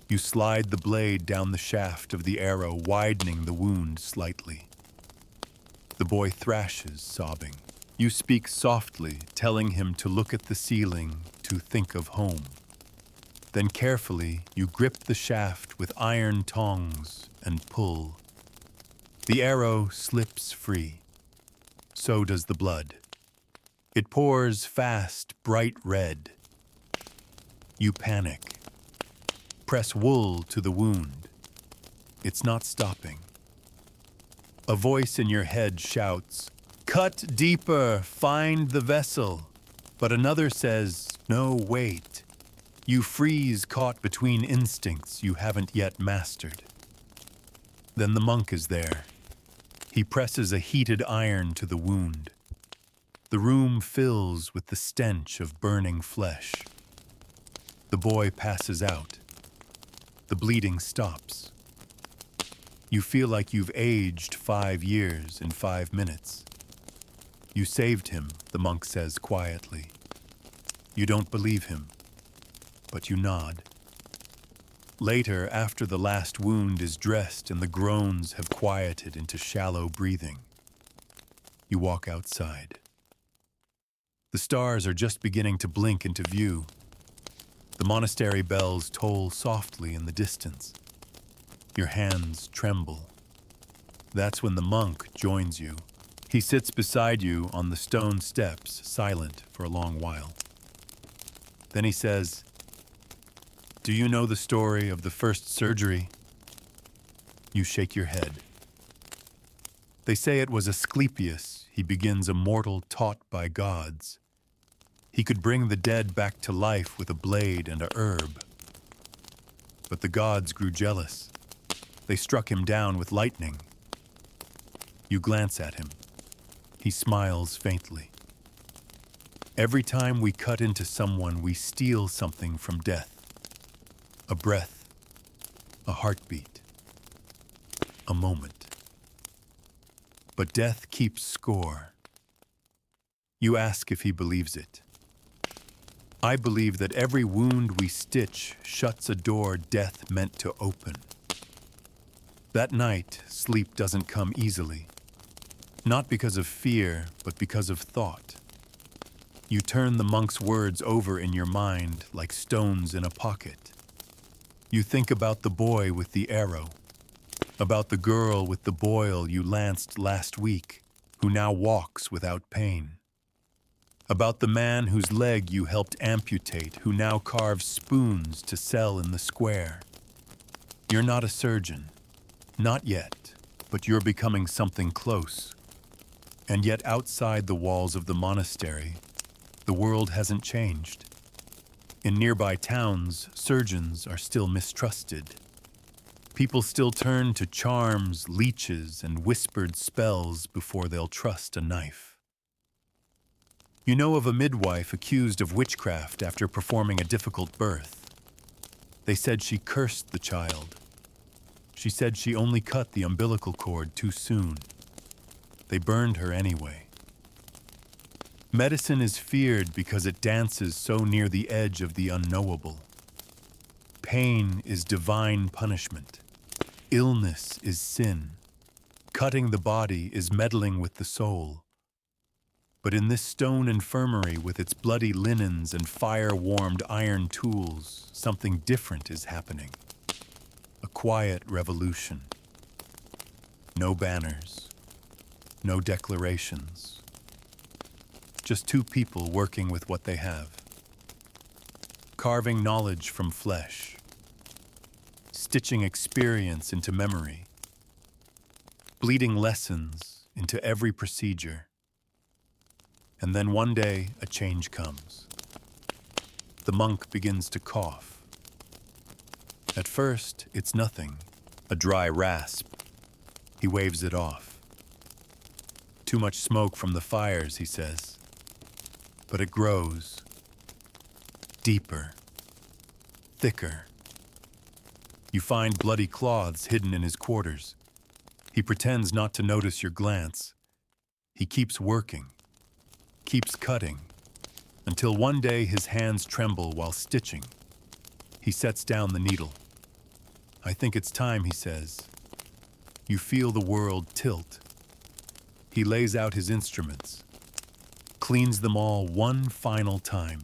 You slide the blade down the shaft of the arrow, widening the wound slightly. The boy thrashes, sobbing. You speak softly, telling him to look at the ceiling, to think of home. Then carefully, you grip the shaft with iron tongs and pull. The arrow slips free. So does the blood. It pours fast, bright red. You panic. Press wool to the wound. It's not stopping. A voice in your head shouts, "Cut deeper, find the vessel." But another says, "No, wait." You freeze, caught between instincts you haven't yet mastered. Then the monk is there. He presses a heated iron to the wound. The room fills with the stench of burning flesh. The boy passes out. The bleeding stops. You feel like you've aged 5 years in 5 minutes. You saved him, the monk says quietly. You don't believe him, but you nod. Later, after the last wound is dressed and the groans have quieted into shallow breathing, you walk outside. The stars are just beginning to blink into view. The monastery bells toll softly in the distance. Your hands tremble. That's when the monk joins you. He sits beside you on the stone steps, silent for a long while. Then he says, "Do you know the story of the first surgery?" You shake your head. They say it was Asclepius. he begins a mortal taught by gods. He could bring the dead back to life with a blade and a herb. But the gods grew jealous. They struck him down with lightning. You glance at him. He smiles faintly. Every time we cut into someone, we steal something from death. A breath, a heartbeat, a moment. But death keeps score. You ask if he believes it. I believe that every wound we stitch shuts a door death meant to open. That night, sleep doesn't come easily. Not because of fear, but because of thought. You turn the monk's words over in your mind like stones in a pocket. You think about the boy with the arrow, about the girl with the boil you lanced last week, who now walks without pain. About the man whose leg you helped amputate, who now carves spoons to sell in the square. You're not a surgeon. Not yet, but you're becoming something close. And yet outside the walls of the monastery, the world hasn't changed. In nearby towns, surgeons are still mistrusted. People still turn to charms, leeches, and whispered spells before they'll trust a knife. You know of a midwife accused of witchcraft after performing a difficult birth. They said she cursed the child. She said she only cut the umbilical cord too soon. They burned her anyway. Medicine is feared because it dances so near the edge of the unknowable. Pain is divine punishment. Illness is sin. Cutting the body is meddling with the soul. But in this stone infirmary with its bloody linens and fire-warmed iron tools, something different is happening. A quiet revolution. No banners. No declarations. Just two people working with what they have. Carving knowledge from flesh. Stitching experience into memory. Bleeding lessons into every procedure. And then one day, a change comes. The monk begins to cough. At first, it's nothing, a dry rasp. He waves it off. Too much smoke from the fires, he says. But it grows. Deeper. Thicker. You find bloody cloths hidden in his quarters. He pretends not to notice your glance. He keeps working. Keeps cutting. Until one day his hands tremble while stitching. He sets down the needle. I think it's time, he says. You feel the world tilt. He lays out his instruments, cleans them all one final time,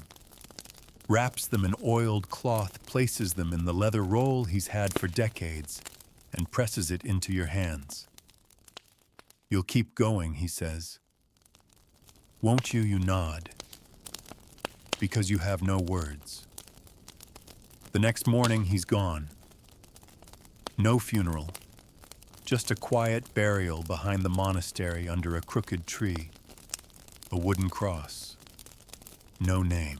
wraps them in oiled cloth, places them in the leather roll he's had for decades, and presses it into your hands. You'll keep going, he says. Won't you? You nod, because you have no words. The next morning, he's gone. No funeral. Just a quiet burial behind the monastery under a crooked tree. A wooden cross. No name.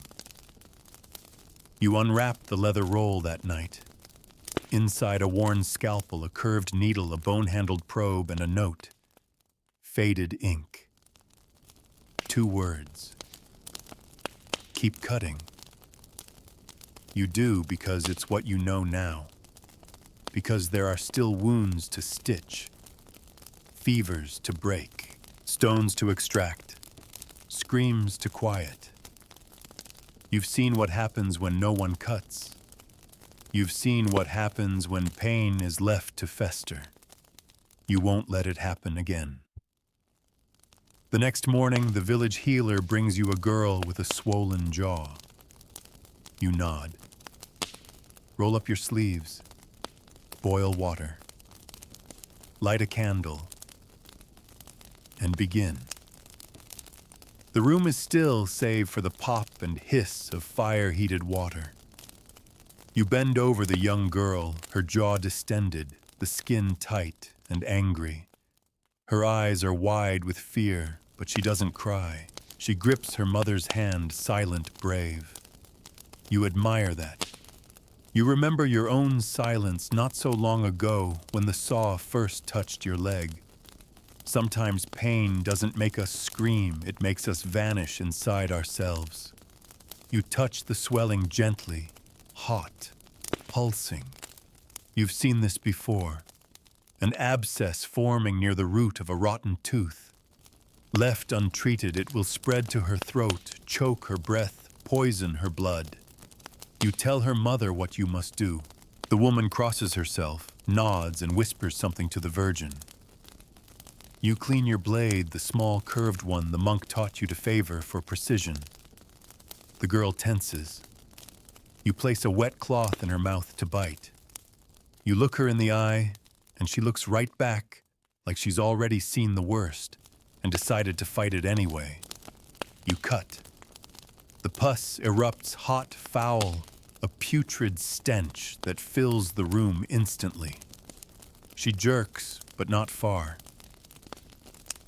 You unwrap the leather roll that night. Inside a worn scalpel, a curved needle, a bone-handled probe, and a note. Faded ink. 2 words. Keep cutting. You do because it's what you know now. Because there are still wounds to stitch, fevers to break, stones to extract, screams to quiet. You've seen what happens when no one cuts. You've seen what happens when pain is left to fester. You won't let it happen again. The next morning, the village healer brings you a girl with a swollen jaw. You nod. Roll up your sleeves. Boil water. Light a candle. And begin. The room is still save for the pop and hiss of fire-heated water. You bend over the young girl, her jaw distended, the skin tight and angry. Her eyes are wide with fear, but she doesn't cry. She grips her mother's hand, silent, brave. You admire that. You remember your own silence not so long ago when the saw first touched your leg. Sometimes pain doesn't make us scream, it makes us vanish inside ourselves. You touch the swelling gently, hot, pulsing. You've seen this before. An abscess forming near the root of a rotten tooth. Left untreated, it will spread to her throat, choke her breath, poison her blood. You tell her mother what you must do. The woman crosses herself, nods, and whispers something to the Virgin. You clean your blade, the small curved one the monk taught you to favor for precision. The girl tenses. You place a wet cloth in her mouth to bite. You look her in the eye, and she looks right back, like she's already seen the worst, and decided to fight it anyway. You cut. The pus erupts hot, foul, a putrid stench that fills the room instantly. She jerks, but not far.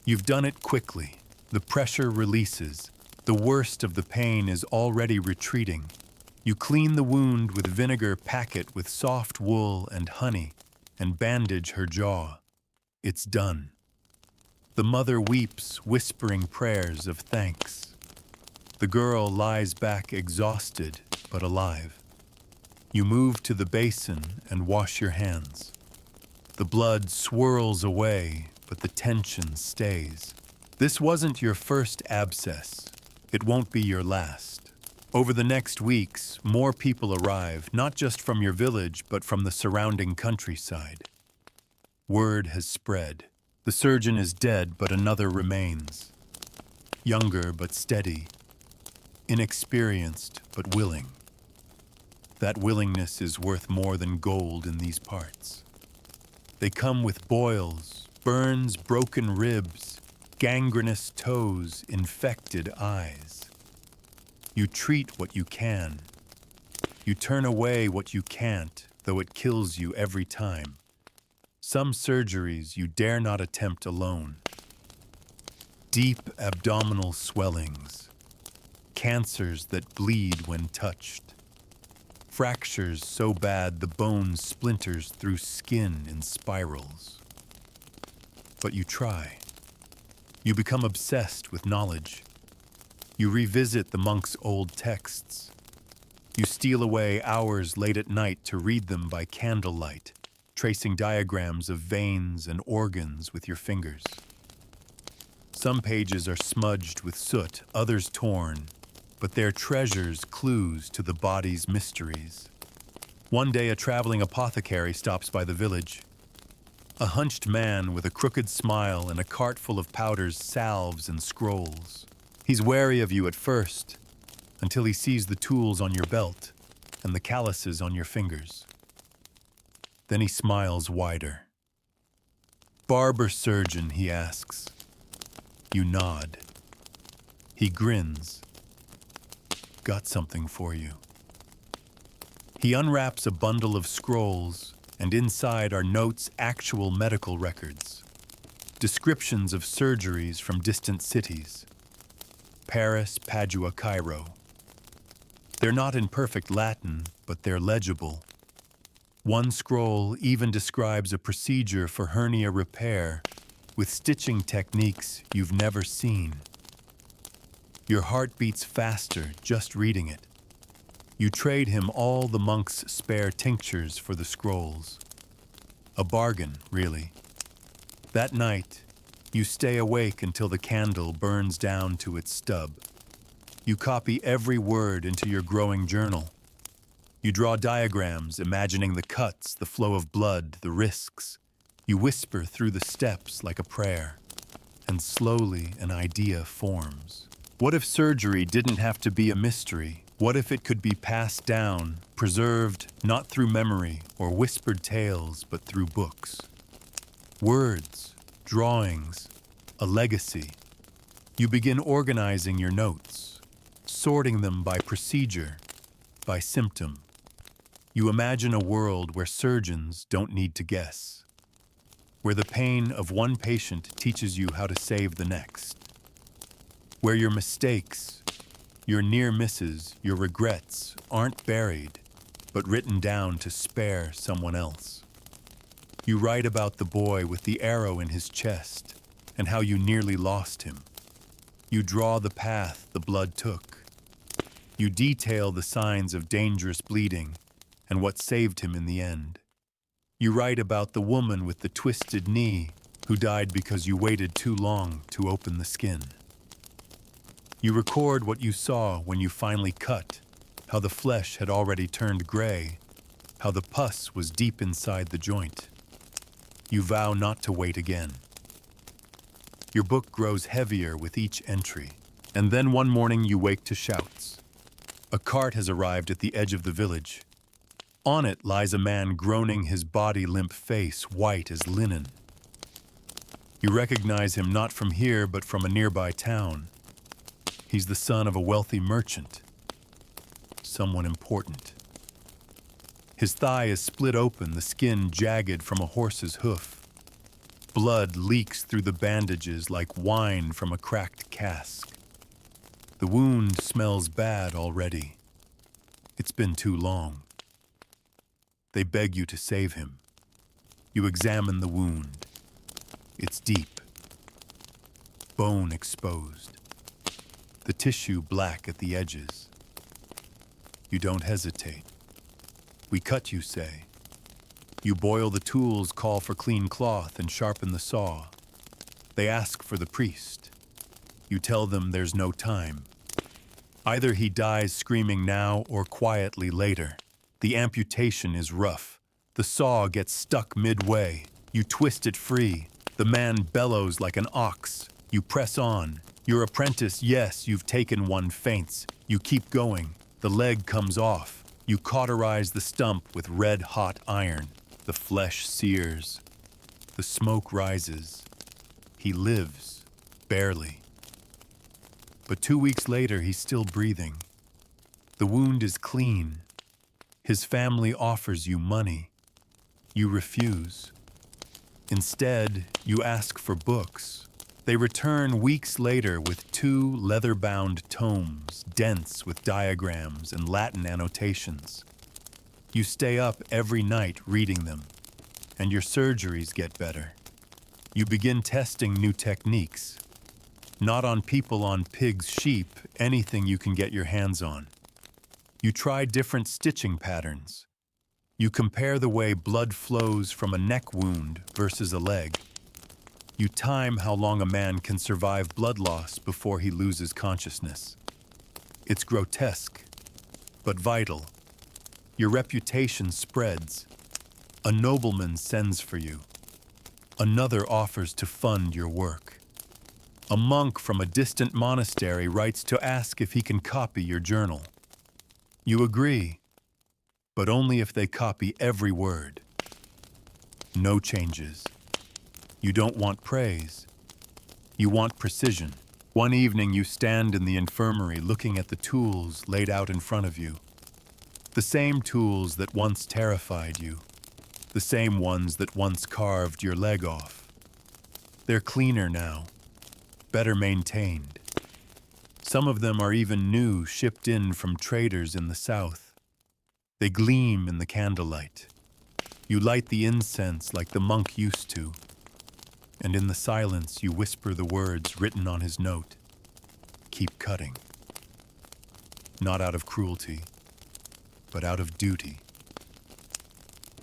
You've done it quickly. The pressure releases. The worst of the pain is already retreating. You clean the wound with vinegar, pack it with soft wool and honey, and bandage her jaw. It's done. The mother weeps, whispering prayers of thanks. The girl lies back exhausted, but alive. You move to the basin and wash your hands. The blood swirls away, but the tension stays. This wasn't your first abscess. It won't be your last. Over the next weeks, more people arrive, not just from your village, but from the surrounding countryside. Word has spread. The surgeon is dead, but another remains. Younger but steady. Inexperienced but willing. That willingness is worth more than gold in these parts. They come with boils, burns, broken ribs, gangrenous toes, infected eyes. You treat what you can. You turn away what you can't, though it kills you every time. Some surgeries you dare not attempt alone. Deep abdominal swellings. Cancers that bleed when touched. Fractures so bad the bone splinters through skin in spirals. But you try. You become obsessed with knowledge. You revisit the monk's old texts. You steal away hours late at night to read them by candlelight, tracing diagrams of veins and organs with your fingers. Some pages are smudged with soot, others torn, but they're treasures, clues to the body's mysteries. One day, a traveling apothecary stops by the village. A hunched man with a crooked smile and a cart full of powders, salves, and scrolls. He's wary of you at first, until he sees the tools on your belt and the calluses on your fingers. Then he smiles wider. "Barber surgeon," he asks. You nod. He grins. "Got something for you." He unwraps a bundle of scrolls, and inside are notes, actual medical records. Descriptions of surgeries from distant cities. Paris, Padua, Cairo. They're not in perfect Latin, but they're legible. One scroll even describes a procedure for hernia repair with stitching techniques you've never seen. Your heart beats faster just reading it. You trade him all the monk's spare tinctures for the scrolls. A bargain, really. That night, you stay awake until the candle burns down to its stub. You copy every word into your growing journal. You draw diagrams, imagining the cuts, the flow of blood, the risks. You whisper through the steps like a prayer. And slowly an idea forms. What if surgery didn't have to be a mystery? What if it could be passed down, preserved not through memory or whispered tales, but through books? Words, drawings, a legacy. You begin organizing your notes, sorting them by procedure, by symptom. You imagine a world where surgeons don't need to guess, where the pain of one patient teaches you how to save the next. where your mistakes, your near misses, your regrets aren't buried, but written down to spare someone else. You write about the boy with the arrow in his chest and how you nearly lost him. You draw the path the blood took. You detail the signs of dangerous bleeding and what saved him in the end. You write about the woman with the twisted knee who died because you waited too long to open the skin. You record what you saw when you finally cut, how the flesh had already turned gray, how the pus was deep inside the joint. You vow not to wait again. Your book grows heavier with each entry, and then one morning you wake to shouts. A cart has arrived at the edge of the village. On it lies a man groaning, his body limp, face white as linen. You recognize him not from here but from a nearby town. He's the son of a wealthy merchant, someone important. His thigh is split open, the skin jagged from a horse's hoof. Blood leaks through the bandages like wine from a cracked cask. The wound smells bad already. It's been too long. They beg you to save him. You examine the wound. It's deep. Bone exposed. The tissue black at the edges. You don't hesitate. We cut, you say. You boil the tools, call for clean cloth, and sharpen the saw. They ask for the priest. You tell them there's no time. Either he dies screaming now or quietly later. The amputation is rough. The saw gets stuck midway. You twist it free. The man bellows like an ox. You press on. Your apprentice, yes, you've taken one, faints. You keep going. The leg comes off. You cauterize the stump with red-hot iron. The flesh sears. The smoke rises. He lives, barely. But 2 weeks later, he's still breathing. The wound is clean. His family offers you money. You refuse. Instead, you ask for books. They return weeks later with 2 leather-bound tomes, dense with diagrams and Latin annotations. You stay up every night reading them, and your surgeries get better. You begin testing new techniques. Not on people, on pigs, sheep, anything you can get your hands on. You try different stitching patterns. You compare the way blood flows from a neck wound versus a leg. You time how long a man can survive blood loss before he loses consciousness. It's grotesque, but vital. Your reputation spreads. A nobleman sends for you. Another offers to fund your work. A monk from a distant monastery writes to ask if he can copy your journal. You agree, but only if they copy every word. No changes. You don't want praise. You want precision. One evening you stand in the infirmary looking at the tools laid out in front of you. The same tools that once terrified you. The same ones that once carved your leg off. They're cleaner now, better maintained. Some of them are even new, shipped in from traders in the south. They gleam in the candlelight. You light the incense like the monk used to, and in the silence you whisper the words written on his note. Keep cutting. Not out of cruelty, but out of duty.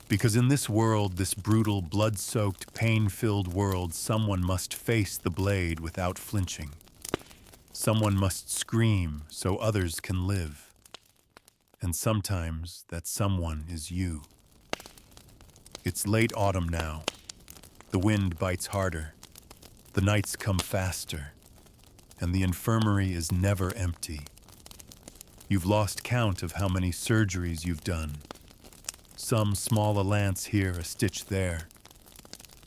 Because in this world, this brutal, blood-soaked, pain-filled world, someone must face the blade without flinching. Someone must scream so others can live. And sometimes that someone is you. It's late autumn now. The wind bites harder. The nights come faster. And the infirmary is never empty. You've lost count of how many surgeries you've done. Some small a lance here, a stitch there.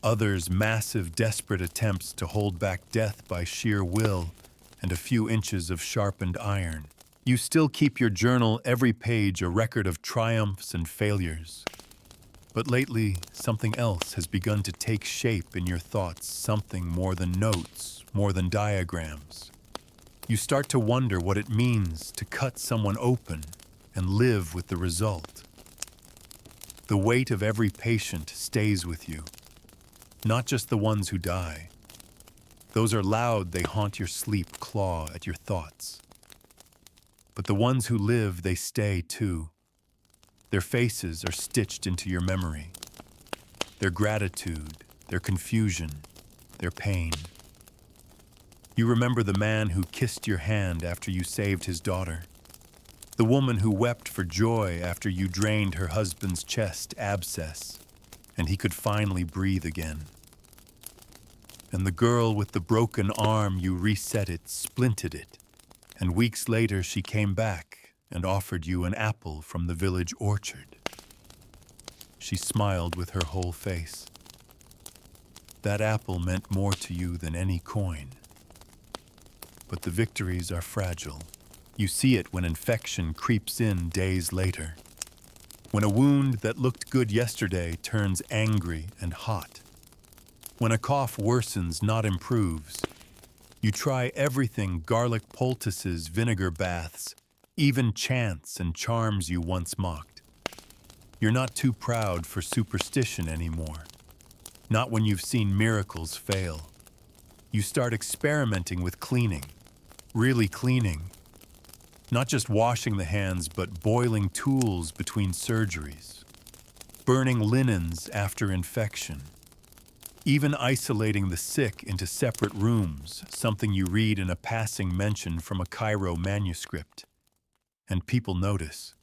Others massive, desperate attempts to hold back death by sheer will and a few inches of sharpened iron. You still keep your journal, every page a record of triumphs and failures. But lately, something else has begun to take shape in your thoughts, something more than notes, more than diagrams. You start to wonder what it means to cut someone open and live with the result. The weight of every patient stays with you, not just the ones who die. Those are loud, they haunt your sleep, claw at your thoughts. But the ones who live, they stay too. Their faces are stitched into your memory. Their gratitude, their confusion, their pain. You remember the man who kissed your hand after you saved his daughter. The woman who wept for joy after you drained her husband's chest abscess, and he could finally breathe again. And the girl with the broken arm, you reset it, splinted it, and weeks later she came back and offered you an apple from the village orchard. She smiled with her whole face. That apple meant more to you than any coin. But the victories are fragile. You see it when infection creeps in days later. When a wound that looked good yesterday turns angry and hot. When a cough worsens, not improves. You try everything, garlic poultices, vinegar baths, even chants and charms you once mocked. You're not too proud for superstition anymore. Not when you've seen miracles fail. You start experimenting with cleaning. Really cleaning. Not just washing the hands, but boiling tools between surgeries. Burning linens after infection. Even isolating the sick into separate rooms, something you read in a passing mention from a Cairo manuscript. And people notice.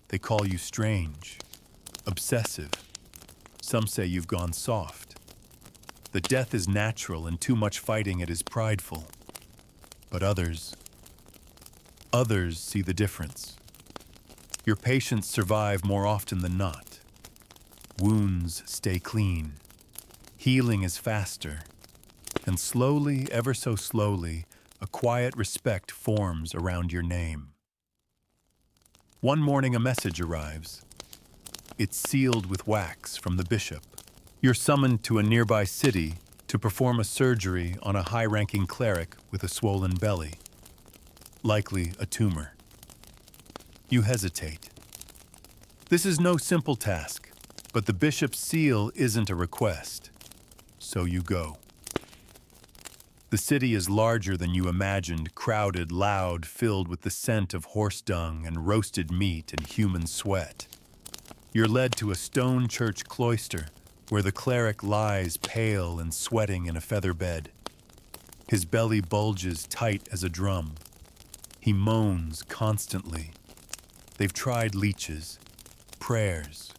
They call you strange, obsessive. Some say you've gone soft. The death is natural and too much fighting it is prideful. But others see the difference. Your patients survive more often than not. Wounds stay clean. Healing is faster. And slowly, ever so slowly, a quiet respect forms around your name. One morning a message arrives. It's sealed with wax from the bishop. You're summoned to a nearby city to perform a surgery on a high-ranking cleric with a swollen belly. Likely a tumor. You hesitate. This is no simple task, but the bishop's seal isn't a request. So you go. The city is larger than you imagined, crowded, loud, filled with the scent of horse dung and roasted meat and human sweat. You're led to a stone church cloister where the cleric lies pale and sweating in a feather bed. His belly bulges tight as a drum. He moans constantly. They've tried leeches, prayers,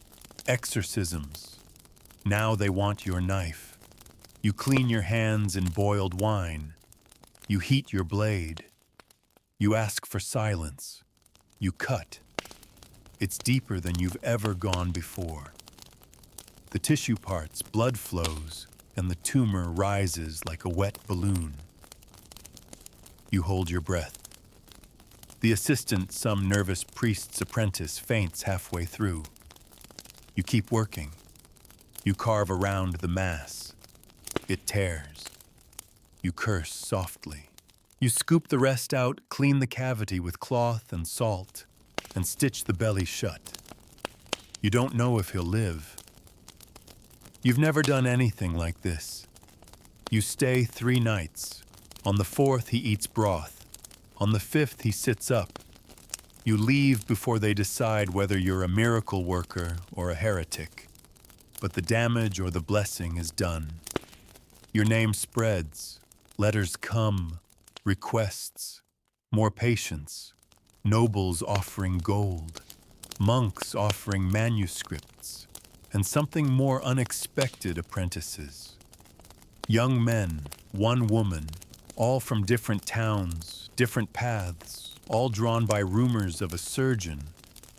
exorcisms. Now they want your knife. You clean your hands in boiled wine. You heat your blade. You ask for silence. You cut. It's deeper than you've ever gone before. The tissue parts, blood flows, and the tumor rises like a wet balloon. You hold your breath. The assistant, some nervous priest's apprentice, faints halfway through. You keep working. You carve around the mass. It tears. You curse softly. You scoop the rest out, clean the cavity with cloth and salt, and stitch the belly shut. You don't know if he'll live. You've never done anything like this. You stay 3 nights. On the 4th, he eats broth. On the 5th, he sits up. You leave before they decide whether you're a miracle worker or a heretic. But the damage or the blessing is done. Your name spreads. Letters come. Requests. More patients. Nobles offering gold. Monks offering manuscripts. And something more unexpected, apprentices. Young men, one woman, all from different towns, different paths, all drawn by rumors of a surgeon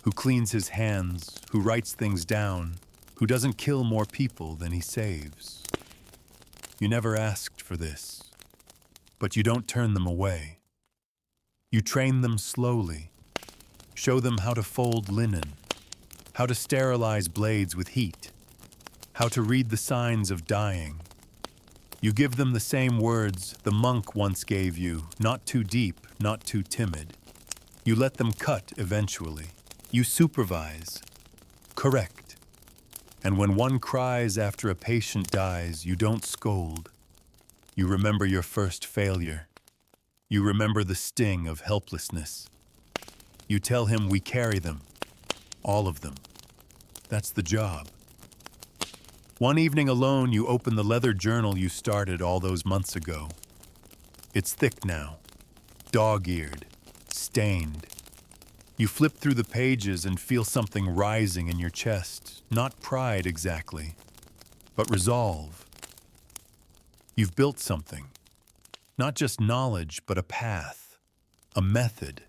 who cleans his hands, who writes things down, who doesn't kill more people than he saves. You never asked for this, but you don't turn them away. You train them slowly, show them how to fold linen, how to sterilize blades with heat, how to read the signs of dying. You give them the same words the monk once gave you, not too deep, not too timid. You let them cut eventually. You supervise. Correct. And when one cries after a patient dies, you don't scold. You remember your first failure. You remember the sting of helplessness. You tell him we carry them, all of them. That's the job. One evening alone, you open the leather journal you started all those months ago. It's thick now, dog-eared, stained. You flip through the pages and feel something rising in your chest, not pride exactly, but resolve. You've built something, not just knowledge, but a path, a method,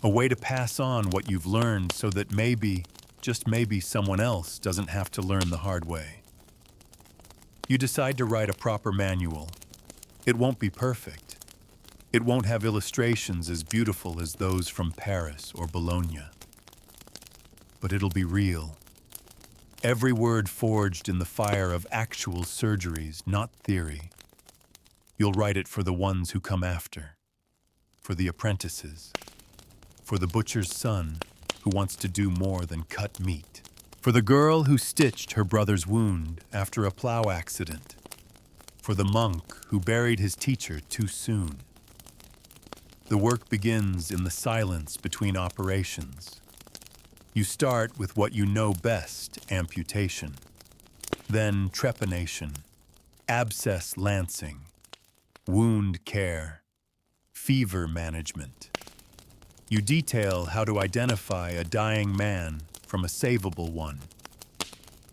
a way to pass on what you've learned so that maybe, just maybe, someone else doesn't have to learn the hard way. You decide to write a proper manual. It won't be perfect. It won't have illustrations as beautiful as those from Paris or Bologna. But it'll be real. Every word forged in the fire of actual surgeries, not theory. You'll write it for the ones who come after, for the apprentices, for the butcher's son who wants to do more than cut meat, for the girl who stitched her brother's wound after a plow accident, for the monk who buried his teacher too soon. The work begins in the silence between operations. You start with what you know best, amputation, then trepanation, abscess lancing, wound care, fever management. You detail how to identify a dying man from a savable one.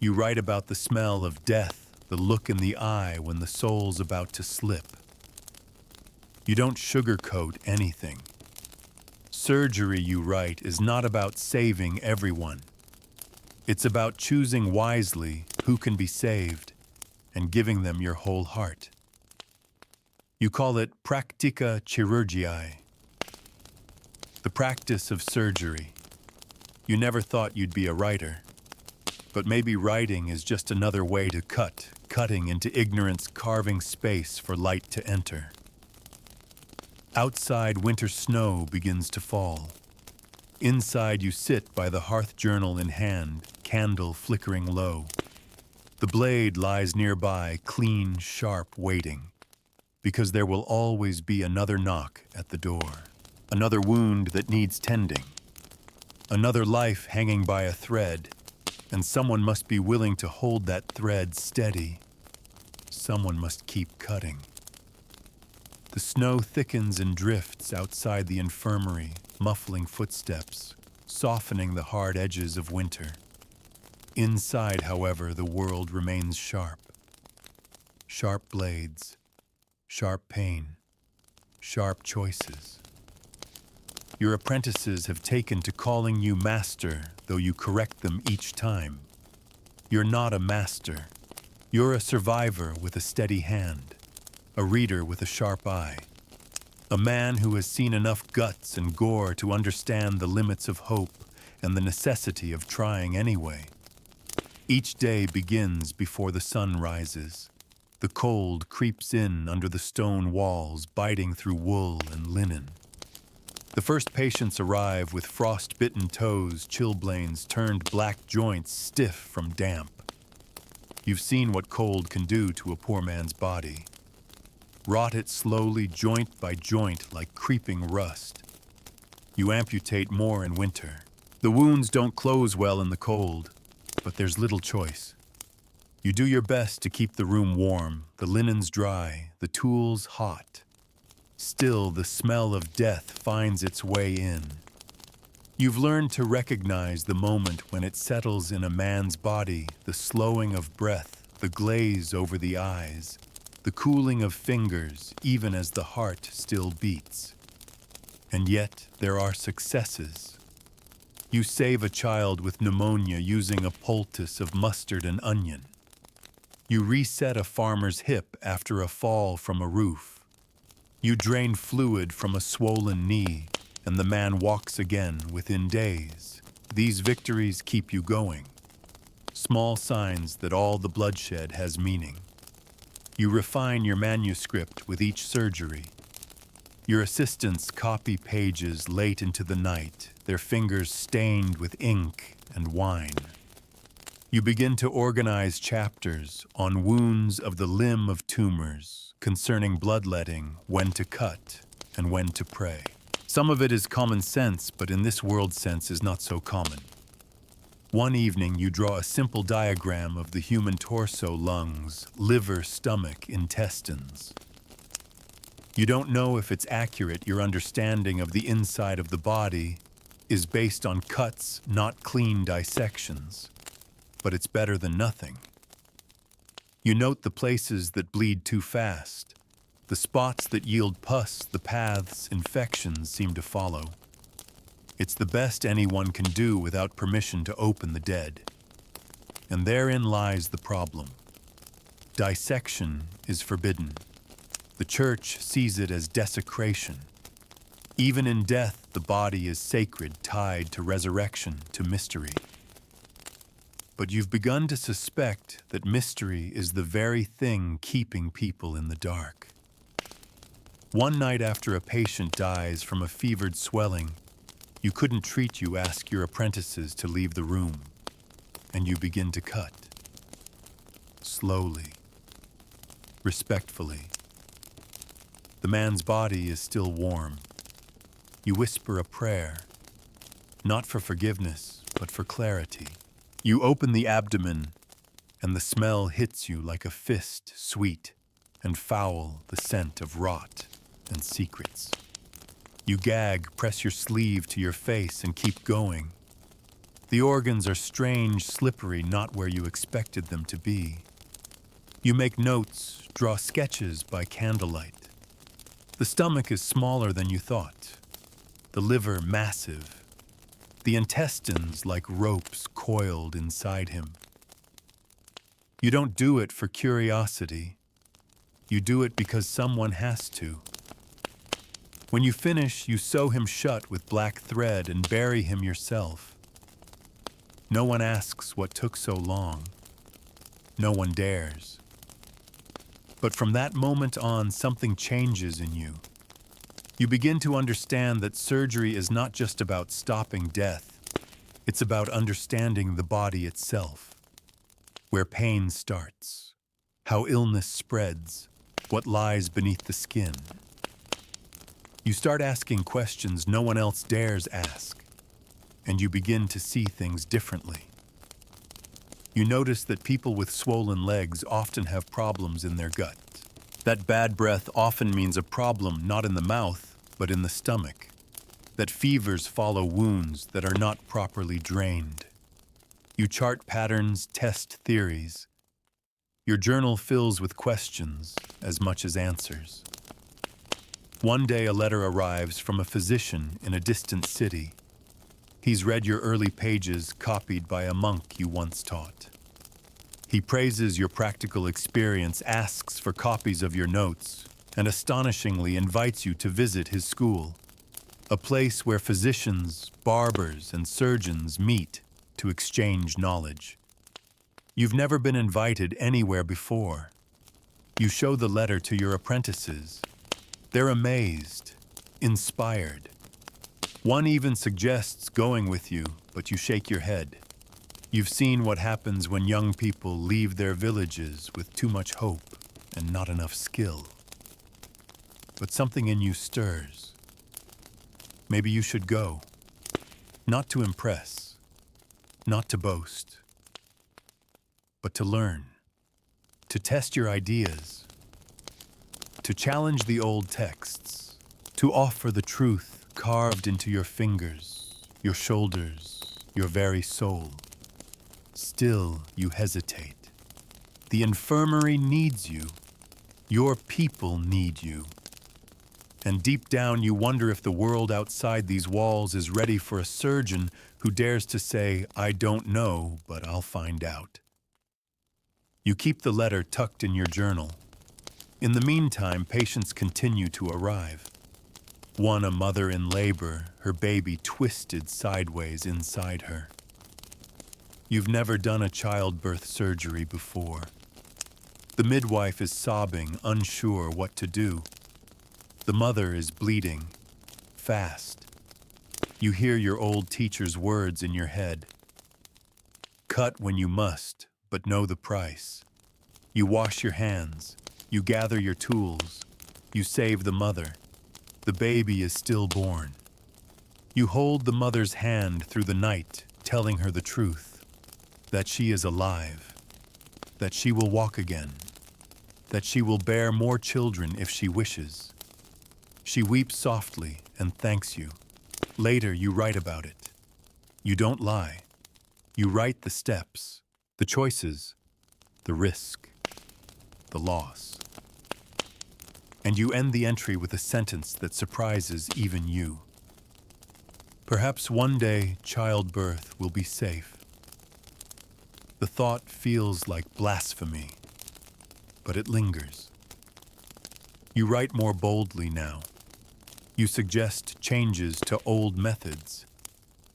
You write about the smell of death, the look in the eye when the soul's about to slip. You don't sugarcoat anything. Surgery, you write, is not about saving everyone. It's about choosing wisely who can be saved and giving them your whole heart. You call it practica chirurgiae, the practice of surgery. You never thought you'd be a writer, but maybe writing is just another way to cutting into ignorance, carving space for light to enter. Outside, winter snow begins to fall. Inside, you sit by the hearth journal in hand, candle flickering low. The blade lies nearby, clean, sharp, waiting, because there will always be another knock at the door, another wound that needs tending, another life hanging by a thread, and someone must be willing to hold that thread steady. Someone must keep cutting. The snow thickens and drifts outside the infirmary, muffling footsteps, softening the hard edges of winter. Inside, however, the world remains sharp. Sharp blades, sharp pain, sharp choices. Your apprentices have taken to calling you master, though you correct them each time. You're not a master. You're a survivor with a steady hand. A reader with a sharp eye, a man who has seen enough guts and gore to understand the limits of hope and the necessity of trying anyway. Each day begins before the sun rises. The cold creeps in under the stone walls, biting through wool and linen. The first patients arrive with frost-bitten toes, chilblains turned black joints stiff from damp. You've seen what cold can do to a poor man's body. Rot it slowly, joint by joint, like creeping rust. You amputate more in winter. The wounds don't close well in the cold, but there's little choice. You do your best to keep the room warm, the linens dry, the tools hot. Still, the smell of death finds its way in. You've learned to recognize the moment when it settles in a man's body, the slowing of breath, the glaze over the eyes, the cooling of fingers, even as the heart still beats. And yet, there are successes. You save a child with pneumonia using a poultice of mustard and onion. You reset a farmer's hip after a fall from a roof. You drain fluid from a swollen knee, and the man walks again within days. These victories keep you going. Small signs that all the bloodshed has meaning. You refine your manuscript with each surgery. Your assistants copy pages late into the night, their fingers stained with ink and wine. You begin to organize chapters on wounds of the limb of tumors, concerning bloodletting, when to cut, and when to pray. Some of it is common sense, but in this world sense is not so common. One evening you draw a simple diagram of the human torso, lungs, liver, stomach, intestines. You don't know if it's accurate. Your understanding of the inside of the body is based on cuts, not clean dissections. But it's better than nothing. You note the places that bleed too fast, the spots that yield pus, the paths infections seem to follow. It's the best anyone can do without permission to open the dead. And therein lies the problem. Dissection is forbidden. The Church sees it as desecration. Even in death, the body is sacred, tied to resurrection, to mystery. But you've begun to suspect that mystery is the very thing keeping people in the dark. One night after a patient dies from a fevered swelling, you couldn't treat, you ask your apprentices to leave the room, and you begin to cut. Slowly, respectfully. The man's body is still warm. You whisper a prayer, not for forgiveness, but for clarity. You open the abdomen, and the smell hits you like a fist, sweet and foul, the scent of rot and secrets. You gag, press your sleeve to your face, and keep going. The organs are strange, slippery, not where you expected them to be. You make notes, draw sketches by candlelight. The stomach is smaller than you thought, the liver massive. The intestines like ropes coiled inside him. You don't do it for curiosity. You do it because someone has to. When you finish, you sew him shut with black thread and bury him yourself. No one asks what took so long. No one dares. But from that moment on, something changes in you. You begin to understand that surgery is not just about stopping death. It's about understanding the body itself, where pain starts, how illness spreads, what lies beneath the skin. You start asking questions no one else dares ask, and you begin to see things differently. You notice that people with swollen legs often have problems in their gut. That bad breath often means a problem not in the mouth, but in the stomach. That fevers follow wounds that are not properly drained. You chart patterns, test theories. Your journal fills with questions as much as answers. One day a letter arrives from a physician in a distant city. He's read your early pages copied by a monk you once taught. He praises your practical experience, asks for copies of your notes, and astonishingly invites you to visit his school, a place where physicians, barbers, and surgeons meet to exchange knowledge. You've never been invited anywhere before. You show the letter to your apprentices. They're amazed, inspired. One even suggests going with you, but you shake your head. You've seen what happens when young people leave their villages with too much hope and not enough skill. But something in you stirs. Maybe you should go. Not to impress, not to boast, but to learn, to test your ideas, to challenge the old texts, to offer the truth carved into your fingers, your shoulders, your very soul. Still, you hesitate. The infirmary needs you. Your people need you. And deep down, you wonder if the world outside these walls is ready for a surgeon who dares to say, "I don't know, but I'll find out." You keep the letter tucked in your journal. In the meantime, patients continue to arrive. One a mother in labor, her baby twisted sideways inside her. You've never done a childbirth surgery before. The midwife is sobbing, unsure what to do. The mother is bleeding, fast. You hear your old teacher's words in your head. Cut when you must, but know the price. You wash your hands. You gather your tools. You save the mother. The baby is stillborn. You hold the mother's hand through the night, telling her the truth, that she is alive, that she will walk again, that she will bear more children if she wishes. She weeps softly and thanks you. Later, you write about it. You don't lie. You write the steps, the choices, the risk, the loss. And you end the entry with a sentence that surprises even you. Perhaps one day childbirth will be safe. The thought feels like blasphemy, but it lingers. You write more boldly now. You suggest changes to old methods.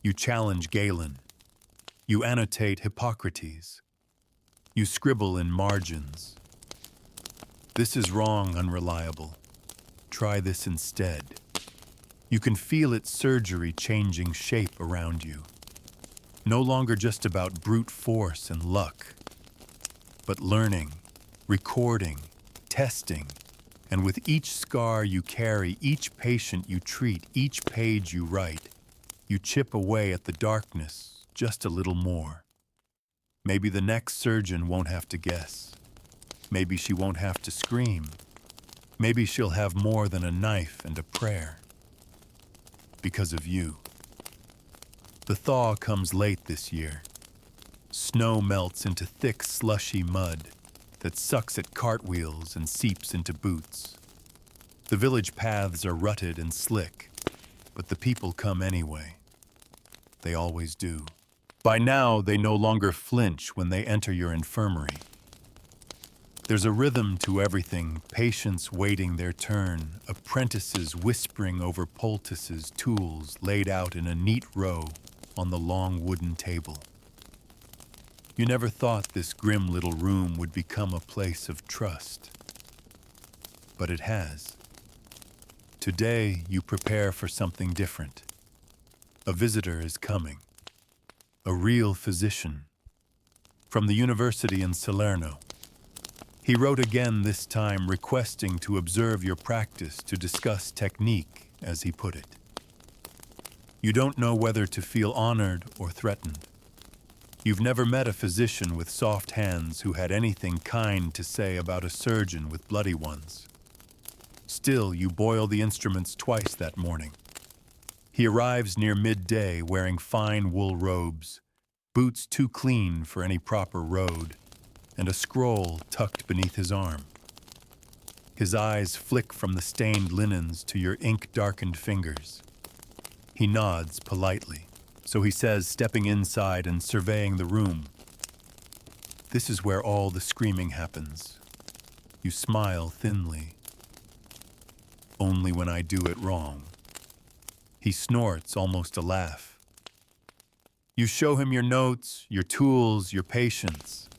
You challenge Galen. You annotate Hippocrates. You scribble in margins. This is wrong, unreliable. Try this instead. You can feel its surgery changing shape around you. No longer just about brute force and luck, but learning, recording, testing, and with each scar you carry, each patient you treat, each page you write, you chip away at the darkness just a little more. Maybe the next surgeon won't have to guess. Maybe she won't have to scream. Maybe she'll have more than a knife and a prayer. Because of you. The thaw comes late this year. Snow melts into thick, slushy mud that sucks at cartwheels and seeps into boots. The village paths are rutted and slick, but the people come anyway. They always do. By now, they no longer flinch when they enter your infirmary. There's a rhythm to everything, patients waiting their turn, apprentices whispering over poultices, tools laid out in a neat row on the long wooden table. You never thought this grim little room would become a place of trust. But it has. Today, you prepare for something different. A visitor is coming. A real physician. From the university in Salerno. He wrote again this time requesting to observe your practice to discuss technique, as he put it. You don't know whether to feel honored or threatened. You've never met a physician with soft hands who had anything kind to say about a surgeon with bloody ones. Still, you boil the instruments twice that morning. He arrives near midday wearing fine wool robes, boots too clean for any proper road, and a scroll tucked beneath his arm. His eyes flick from the stained linens to your ink-darkened fingers. He nods politely, so he says, stepping inside and surveying the room, "This is where all the screaming happens." You smile thinly. "Only when I do it wrong." He snorts, almost a laugh. You show him your notes, your tools, your patience.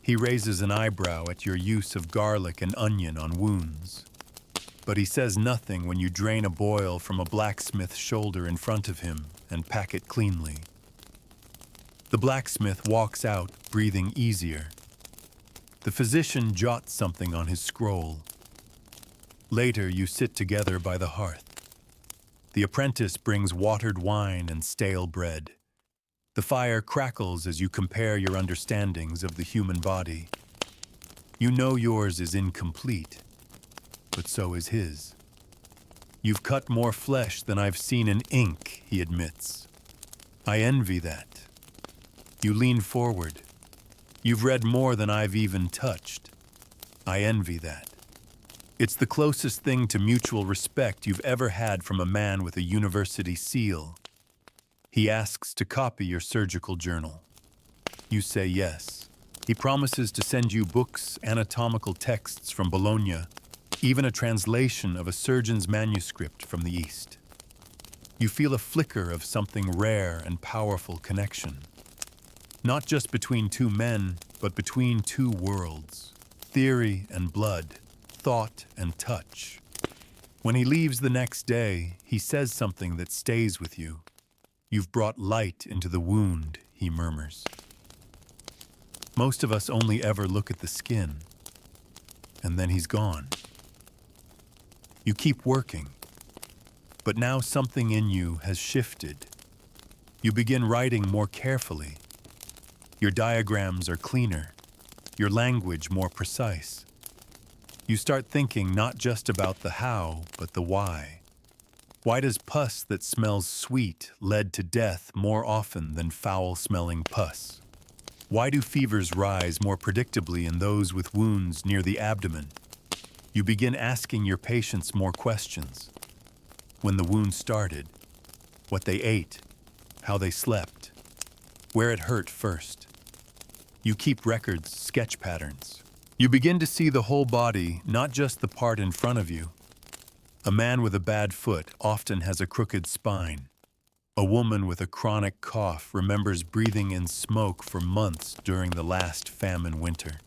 He raises an eyebrow at your use of garlic and onion on wounds. But he says nothing when you drain a boil from a blacksmith's shoulder in front of him and pack it cleanly. The blacksmith walks out, breathing easier. The physician jots something on his scroll. Later, you sit together by the hearth. The apprentice brings watered wine and stale bread. The fire crackles as you compare your understandings of the human body. You know yours is incomplete, but so is his. "You've cut more flesh than I've seen in ink," he admits. "I envy that." You lean forward. "You've read more than I've even touched." "I envy that." It's the closest thing to mutual respect you've ever had from a man with a university seal. He asks to copy your surgical journal. You say yes. He promises to send you books, anatomical texts from Bologna, even a translation of a surgeon's manuscript from the East. You feel a flicker of something rare and powerful connection. Not just between two men, but between two worlds. theory and blood, thought and touch. When he leaves the next day, he says something that stays with you. "You've brought light into the wound," he murmurs. Most of us only ever look at the skin, and then he's gone. You keep working, but now something in you has shifted. You begin writing more carefully. Your diagrams are cleaner, your language more precise. You start thinking not just about the how, but the why. Why does pus that smells sweet lead to death more often than foul-smelling pus? Why do fevers rise more predictably in those with wounds near the abdomen? You begin asking your patients more questions. When the wound started, what they ate, how they slept, where it hurt first. You keep records, sketch patterns. You begin to see the whole body, not just the part in front of you. A man with a bad foot often has a crooked spine. A woman with a chronic cough remembers breathing in smoke for months during the last famine winter.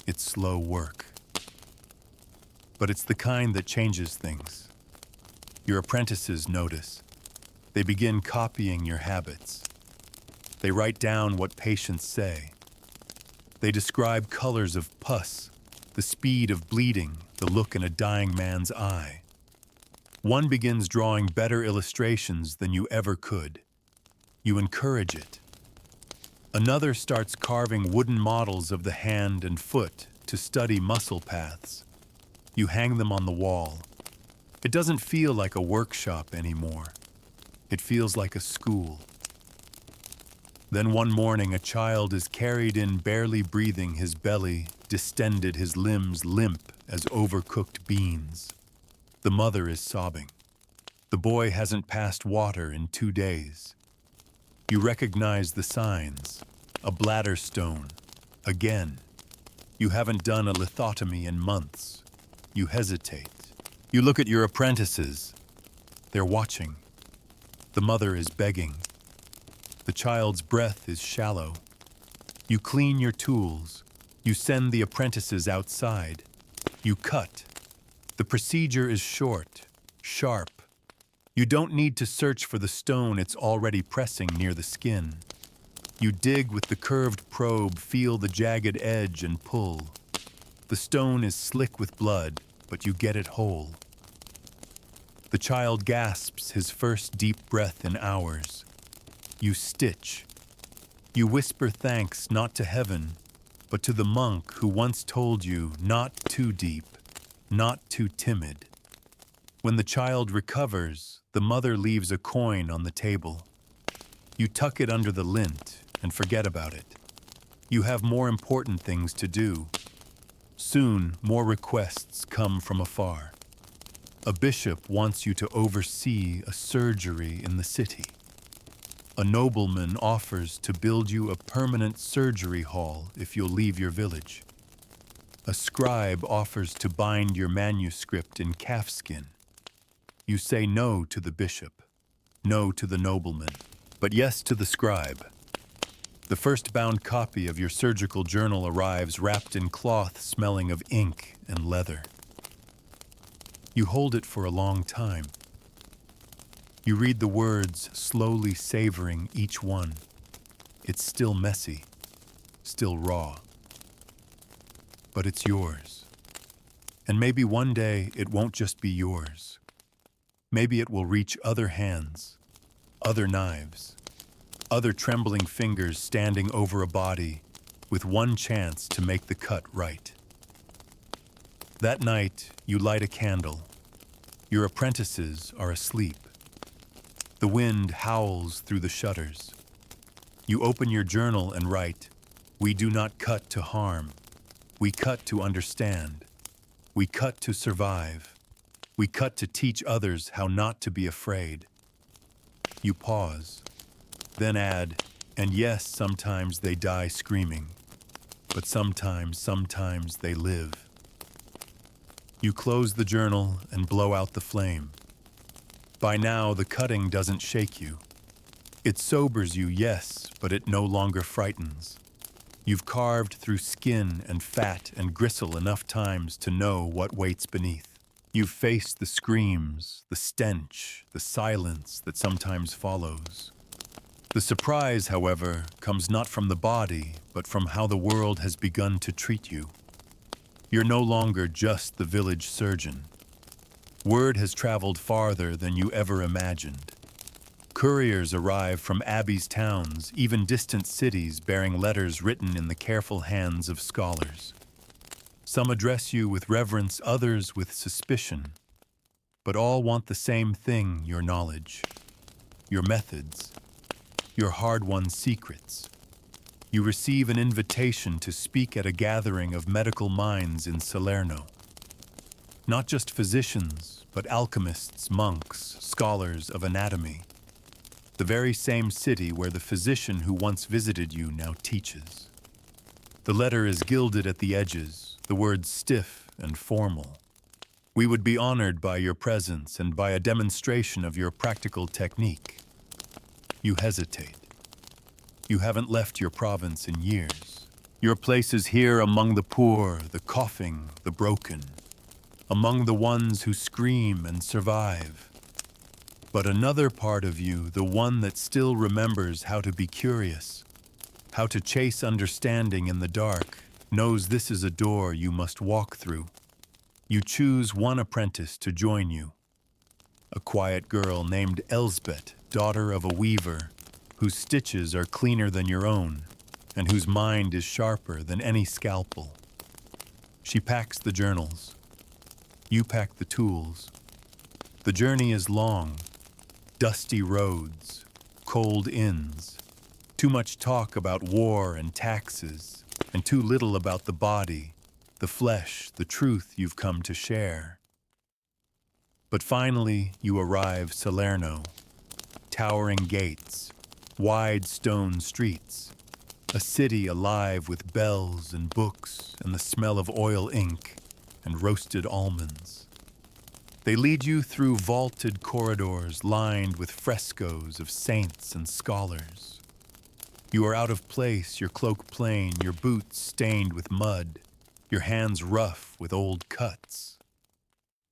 It's slow work. But it's the kind that changes things. Your apprentices notice. They begin copying your habits. They write down what patients say. They describe colors of pus, the speed of bleeding, the look in a dying man's eye. One begins drawing better illustrations than you ever could. You encourage it. Another starts carving wooden models of the hand and foot to study muscle paths. You hang them on the wall. It doesn't feel like a workshop anymore. It feels like a school. Then one morning, a child is carried in barely breathing, his belly distended, his limbs limp as overcooked beans. The mother is sobbing. The boy hasn't passed water in 2 days. You recognize the signs. A bladder stone. Again. You haven't done a lithotomy in months. You hesitate. You look at your apprentices. They're watching. The mother is begging. The child's breath is shallow. You clean your tools. You send the apprentices outside. You cut. The procedure is short, sharp. You don't need to search for the stone, it's already pressing near the skin. You dig with the curved probe, feel the jagged edge and pull. The stone is slick with blood, but you get it whole. The child gasps his first deep breath in hours. You stitch. You whisper thanks not to heaven, but to the monk who once told you not too deep, not too timid. When the child recovers, the mother leaves a coin on the table. You tuck it under the lint and forget about it. You have more important things to do. Soon, more requests come from afar. A bishop wants you to oversee a surgery in the city. A nobleman offers to build you a permanent surgery hall if you'll leave your village. A scribe offers to bind your manuscript in calfskin. You say no to the bishop, no to the nobleman, but yes to the scribe. The first bound copy of your surgical journal arrives wrapped in cloth smelling of ink and leather. You hold it for a long time. You read the words, slowly savoring each one. It's still messy, still raw. But it's yours. And maybe one day it won't just be yours. Maybe it will reach other hands, other knives, other trembling fingers standing over a body with one chance to make the cut right. That night, you light a candle. Your apprentices are asleep. The wind howls through the shutters. You open your journal and write, "We do not cut to harm. We cut to understand. We cut to survive. We cut to teach others how not to be afraid." You pause, then add, "And yes, sometimes they die screaming, but sometimes they live." You close the journal and blow out the flame. By now, the cutting doesn't shake you. It sobers you, yes, but it no longer frightens. You've carved through skin and fat and gristle enough times to know what waits beneath. You've faced the screams, the stench, the silence that sometimes follows. The surprise, however, comes not from the body, but from how the world has begun to treat you. You're no longer just the village surgeon. Word has traveled farther than you ever imagined. Couriers arrive from Abbey's towns, even distant cities, bearing letters written in the careful hands of scholars. Some address you with reverence, others with suspicion, but all want the same thing: your knowledge, your methods, your hard-won secrets. You receive an invitation to speak at a gathering of medical minds in Salerno. Not just physicians, but alchemists, monks, scholars of anatomy. The very same city where the physician who once visited you now teaches. The letter is gilded at the edges, the words stiff and formal. We would be honored by your presence and by a demonstration of your practical technique. You hesitate. You haven't left your province in years. Your place is here among the poor, the coughing, the broken, among the ones who scream and survive. But another part of you, the one that still remembers how to be curious, how to chase understanding in the dark, knows this is a door you must walk through. You choose one apprentice to join you, a quiet girl named Elsbeth, daughter of a weaver, whose stitches are cleaner than your own, and whose mind is sharper than any scalpel. She packs the journals. You pack the tools. The journey is long. Dusty roads, cold inns, too much talk about war and taxes, and too little about the body, the flesh, the truth you've come to share. But finally, you arrive Salerno. Towering gates, wide stone streets, a city alive with bells and books and the smell of oil ink and roasted almonds. They lead you through vaulted corridors lined with frescoes of saints and scholars. You are out of place, your cloak plain, your boots stained with mud, your hands rough with old cuts.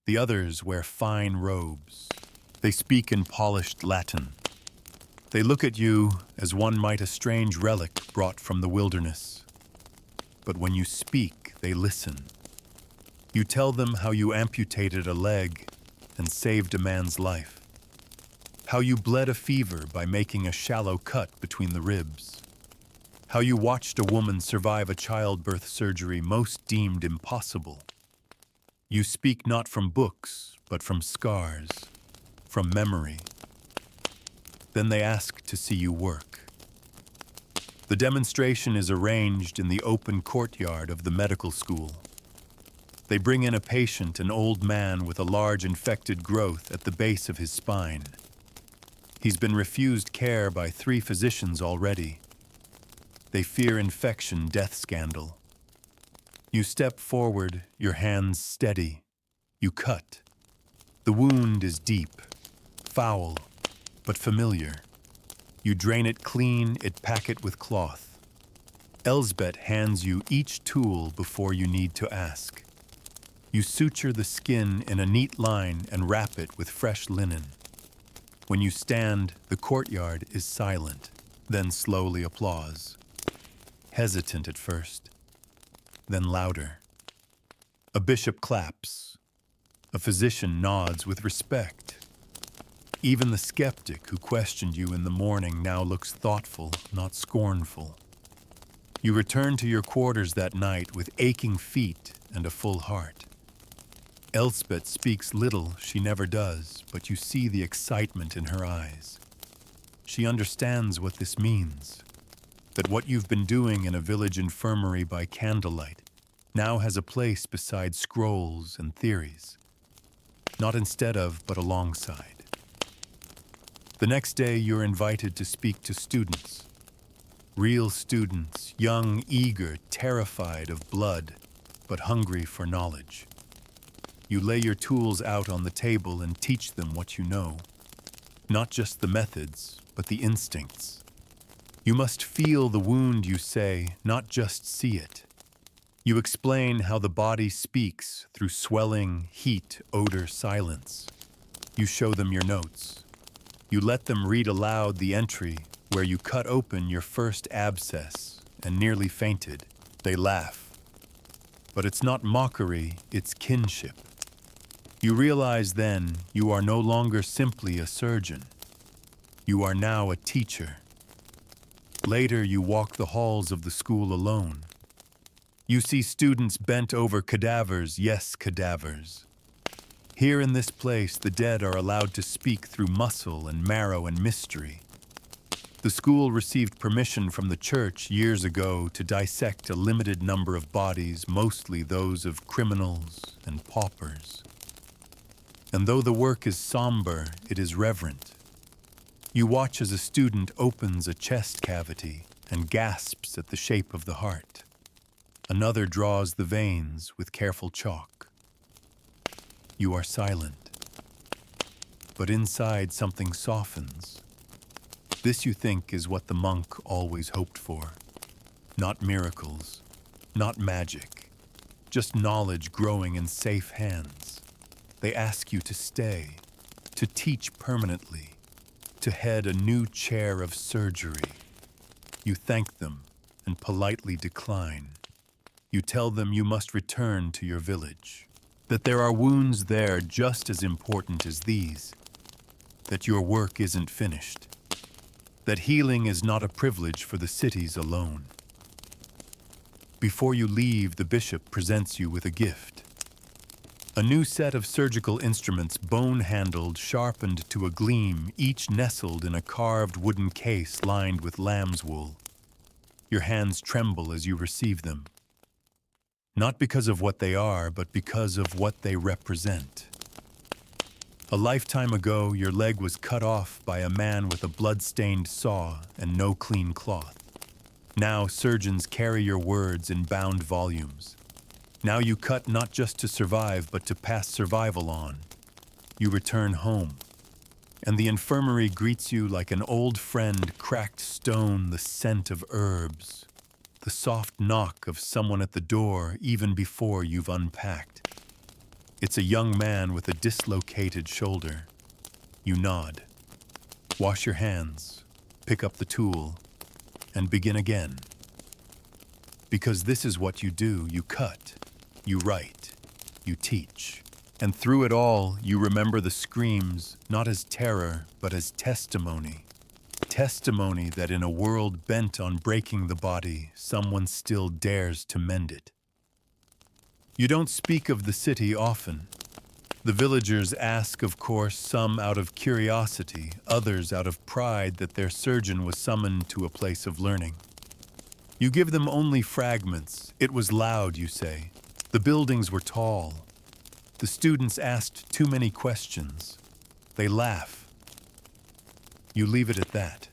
The others wear fine robes. They speak in polished Latin. They look at you as one might a strange relic brought from the wilderness. But when you speak, they listen. You tell them how you amputated a leg and saved a man's life. How you bled a fever by making a shallow cut between the ribs. How you watched a woman survive a childbirth surgery most deemed impossible. You speak not from books, but from scars, from memory. Then they ask to see you work. The demonstration is arranged in the open courtyard of the medical school. They bring in a patient, an old man with a large infected growth at the base of his spine. He's been refused care by 3 physicians already. They fear infection, death scandal. You step forward, your hands steady. You cut. The wound is deep, foul, but familiar. You drain it clean, pack it with cloth. Elsbeth hands you each tool before you need to ask. You suture the skin in a neat line and wrap it with fresh linen. When you stand, the courtyard is silent, then slowly applause. Hesitant at first, then louder. A bishop claps. A physician nods with respect. Even the skeptic who questioned you in the morning now looks thoughtful, not scornful. You return to your quarters that night with aching feet and a full heart. Elsbeth speaks little, she never does, but you see the excitement in her eyes. She understands what this means, that what you've been doing in a village infirmary by candlelight now has a place beside scrolls and theories. Not instead of, but alongside. The next day, you're invited to speak to students. Real students, young, eager, terrified of blood, but hungry for knowledge. You lay your tools out on the table and teach them what you know. Not just the methods, but the instincts. You must feel the wound, you say, not just see it. You explain how the body speaks through swelling, heat, odor, silence. You show them your notes. You let them read aloud the entry where you cut open your first abscess and nearly fainted. They laugh. But it's not mockery, it's kinship. You realize then you are no longer simply a surgeon. You are now a teacher. Later, you walk the halls of the school alone. You see students bent over cadavers, yes, cadavers. Here in this place, the dead are allowed to speak through muscle and marrow and mystery. The school received permission from the church years ago to dissect a limited number of bodies, mostly those of criminals and paupers. And though the work is somber, it is reverent. You watch as a student opens a chest cavity and gasps at the shape of the heart. Another draws the veins with careful chalk. You are silent. But inside something softens. This, you think, is what the monk always hoped for. Not miracles, not magic, just knowledge growing in safe hands. They ask you to stay, to teach permanently, to head a new chair of surgery. You thank them and politely decline. You tell them you must return to your village, that there are wounds there just as important as these, that your work isn't finished, that healing is not a privilege for the cities alone. Before you leave, the bishop presents you with a gift. A new set of surgical instruments, bone-handled, sharpened to a gleam, each nestled in a carved wooden case lined with lamb's wool. Your hands tremble as you receive them. Not because of what they are, but because of what they represent. A lifetime ago, your leg was cut off by a man with a blood-stained saw and no clean cloth. Now surgeons carry your words in bound volumes. Now you cut not just to survive, but to pass survival on. You return home, and the infirmary greets you like an old friend, cracked stone, the scent of herbs, the soft knock of someone at the door even before you've unpacked. It's a young man with a dislocated shoulder. You nod. Wash your hands, pick up the tool, and begin again. Because this is what you do. You cut, you write, you teach. And through it all, you remember the screams, not as terror, but as testimony. Testimony that in a world bent on breaking the body, someone still dares to mend it. You don't speak of the city often. The villagers ask, of course, some out of curiosity, others out of pride that their surgeon was summoned to a place of learning. You give them only fragments. It was loud, you say. The buildings were tall. The students asked too many questions. They laugh. You leave it at that.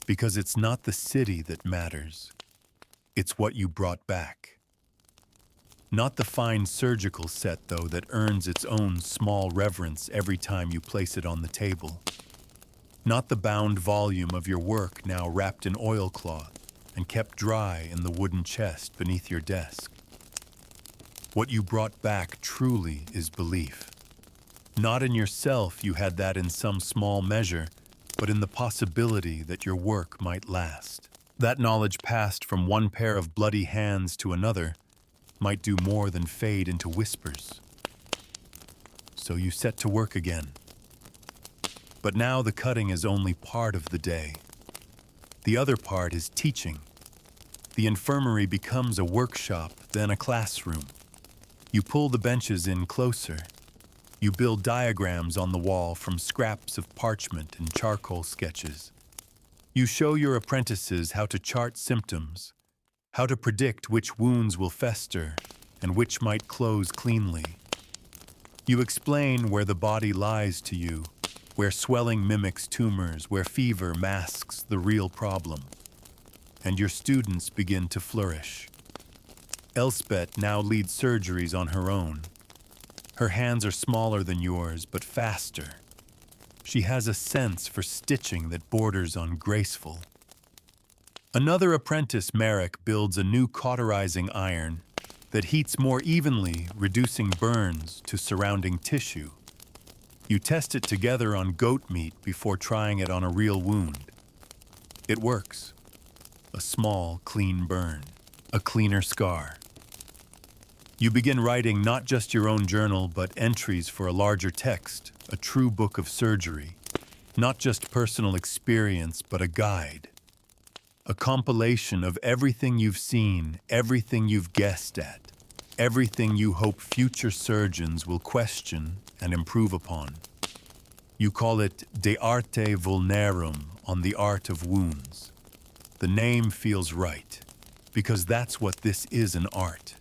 Because it's not the city that matters. It's what you brought back. Not the fine surgical set, though, that earns its own small reverence every time you place it on the table. Not the bound volume of your work now wrapped in oilcloth and kept dry in the wooden chest beneath your desk. What you brought back truly is belief. Not in yourself, you had that in some small measure, but in the possibility that your work might last. That knowledge passed from one pair of bloody hands to another might do more than fade into whispers. So you set to work again. But now the cutting is only part of the day. The other part is teaching. The infirmary becomes a workshop, then a classroom. You pull the benches in closer. You build diagrams on the wall from scraps of parchment and charcoal sketches. You show your apprentices how to chart symptoms, how to predict which wounds will fester and which might close cleanly. You explain where the body lies to you, where swelling mimics tumors, where fever masks the real problem. And your students begin to flourish. Elspeth now leads surgeries on her own. Her hands are smaller than yours, but faster. She has a sense for stitching that borders on graceful. Another apprentice, Merrick, builds a new cauterizing iron that heats more evenly, reducing burns to surrounding tissue. You test it together on goat meat before trying it on a real wound. It works. A small, clean burn. A cleaner scar. You begin writing not just your own journal, but entries for a larger text, a true book of surgery. Not just personal experience, but a guide. A compilation of everything you've seen, everything you've guessed at, everything you hope future surgeons will question and improve upon. You call it De Arte Vulnerum, on the art of wounds. The name feels right, because that's what this is, an art.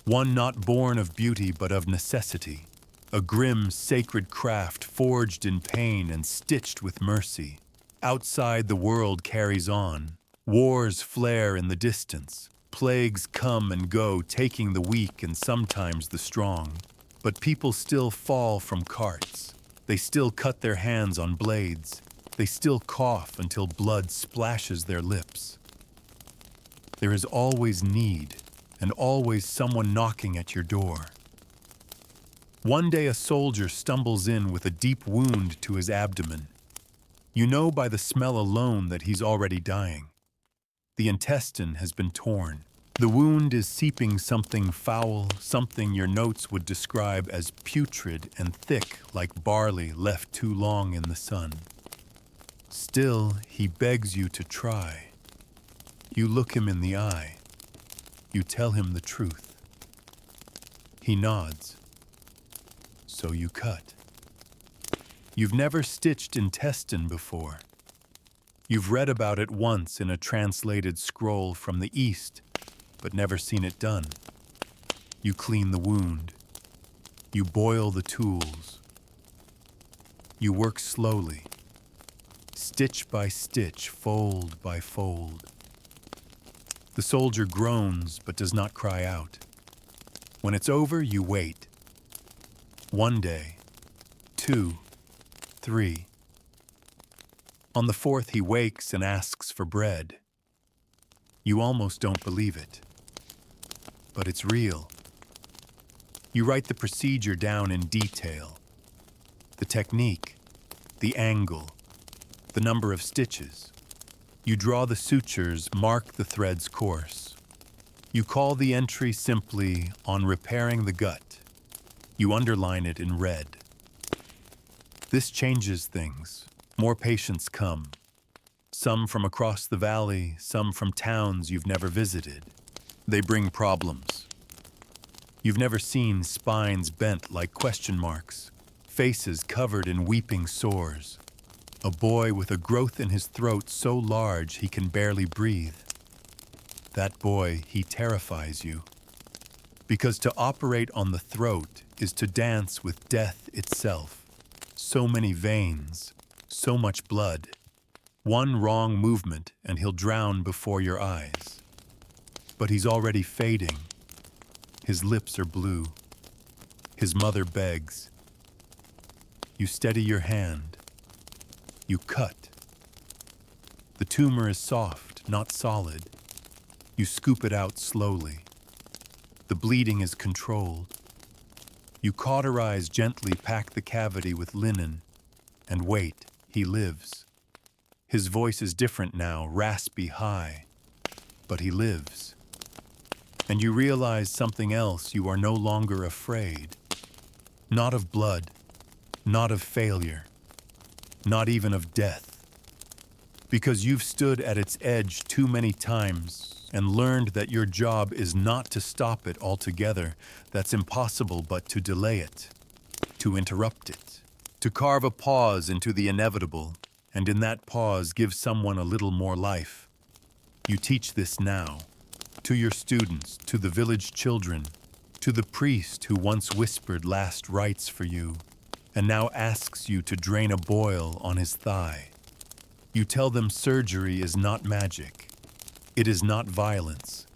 One not born of beauty but of necessity, a grim, sacred craft forged in pain and stitched with mercy. Outside, the world carries on. Wars flare in the distance. Plagues come and go, taking the weak and sometimes the strong. But people still fall from carts. They still cut their hands on blades. They still cough until blood splashes their lips. There is always need, and always someone knocking at your door. One day a soldier stumbles in with a deep wound to his abdomen. You know by the smell alone that he's already dying. The intestine has been torn. The wound is seeping something foul, something your notes would describe as putrid and thick like barley left too long in the sun. Still, he begs you to try. You look him in the eye. You tell him the truth. He nods. So you cut. You've never stitched intestine before. You've read about it once in a translated scroll from the East, but never seen it done. You clean the wound. You boil the tools. You work slowly, stitch by stitch, fold by fold. The soldier groans but does not cry out. When it's over, you wait. 1 day, 2, 3. On the 4th, he wakes and asks for bread. You almost don't believe it. But it's real. You write the procedure down in detail. The technique, the angle, the number of stitches. You draw the sutures, mark the thread's course. You call the entry simply "on repairing the gut." You underline it in red. This changes things. More patients come. Some from across the valley, some from towns you've never visited. They bring problems. You've never seen spines bent like question marks, faces covered in weeping sores. A boy with a growth in his throat so large he can barely breathe. That boy, he terrifies you. Because to operate on the throat is to dance with death itself. So many veins, so much blood. One wrong movement and he'll drown before your eyes. But he's already fading. His lips are blue. His mother begs. You steady your hand. You cut. The tumor is soft, not solid. You scoop it out slowly. The bleeding is controlled. You cauterize gently, pack the cavity with linen, and wait. He lives. His voice is different now, raspy, high, but he lives. And you realize something else. You are no longer afraid. Not of blood, not of failure, not even of death. Because you've stood at its edge too many times and learned that your job is not to stop it altogether. That's impossible, but to delay it, to interrupt it, to carve a pause into the inevitable, and in that pause give someone a little more life. You teach this now, to your students, to the village children, to the priest who once whispered last rites for you, and now asks you to drain a boil on his thigh. You tell them surgery is not magic. It is not violence.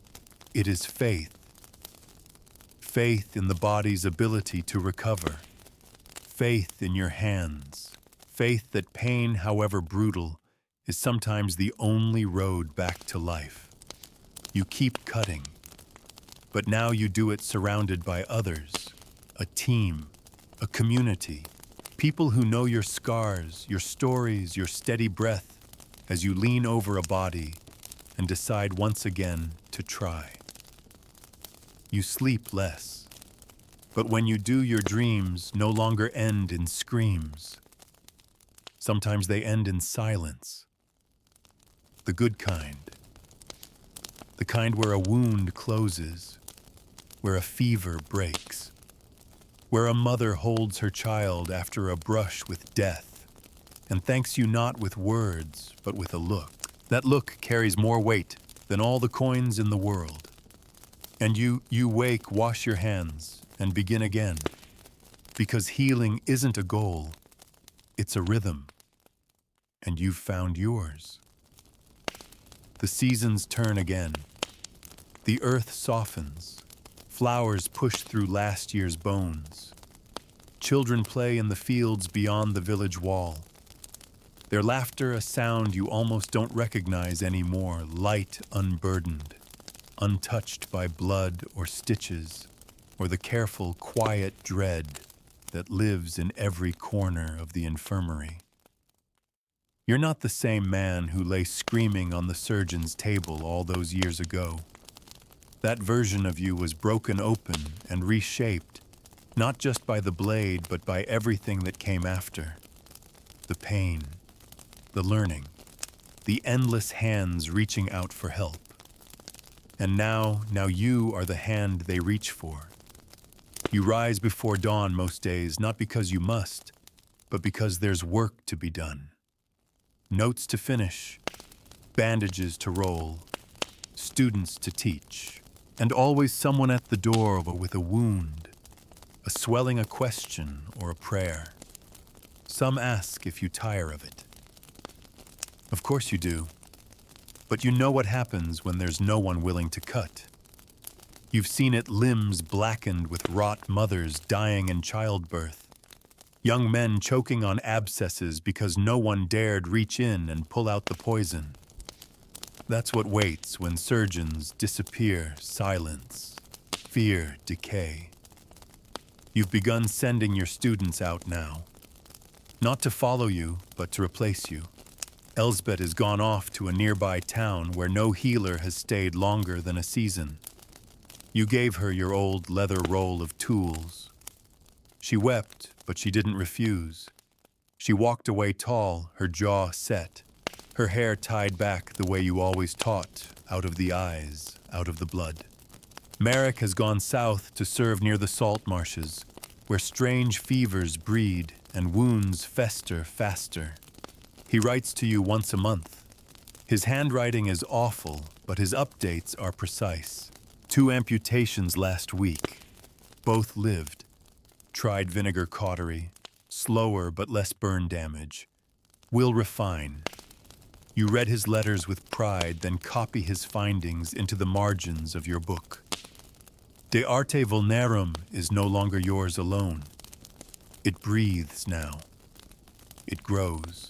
It is faith. Faith in the body's ability to recover. Faith in your hands. Faith that pain, however brutal, is sometimes the only road back to life. You keep cutting, but now you do it surrounded by others, a team, a community, people who know your scars, your stories, your steady breath as you lean over a body and decide once again to try. You sleep less, but when you do, your dreams no longer end in screams. Sometimes they end in silence. The good kind. The kind where a wound closes, where a fever breaks, where a mother holds her child after a brush with death and thanks you not with words, but with a look. That look carries more weight than all the coins in the world. And you wake, wash your hands, and begin again. Because healing isn't a goal, it's a rhythm. And you've found yours. The seasons turn again. The earth softens. Flowers push through last year's bones. Children play in the fields beyond the village wall. Their laughter a sound you almost don't recognize anymore, light, unburdened, untouched by blood or stitches, or the careful, quiet dread that lives in every corner of the infirmary. You're not the same man who lay screaming on the surgeon's table all those years ago. That version of you was broken open and reshaped, not just by the blade, but by everything that came after. The pain, the learning, the endless hands reaching out for help. And now you are the hand they reach for. You rise before dawn most days, not because you must, but because there's work to be done. Notes to finish, bandages to roll, students to teach, and always someone at the door with a wound, a swelling a question or a prayer. Some ask if you tire of it. Of course you do, but you know what happens when there's no one willing to cut. You've seen it, limbs blackened with rot, mothers dying in childbirth, young men choking on abscesses because no one dared reach in and pull out the poison. That's what waits when surgeons disappear, silence, fear, decay. You've begun sending your students out now, not to follow you, but to replace you. Elsbeth has gone off to a nearby town where no healer has stayed longer than a season. You gave her your old leather roll of tools. She wept, but she didn't refuse. She walked away tall, her jaw set, her hair tied back the way you always taught, out of the eyes, out of the blood. Merrick has gone south to serve near the salt marshes, where strange fevers breed and wounds fester faster. He writes to you once a month. His handwriting is awful, but his updates are precise. 2 amputations last week. Both lived. Tried vinegar cautery. Slower but less burn damage. Will refine. You read his letters with pride, then copy his findings into the margins of your book. De arte vulnerum is no longer yours alone. It breathes now. It grows.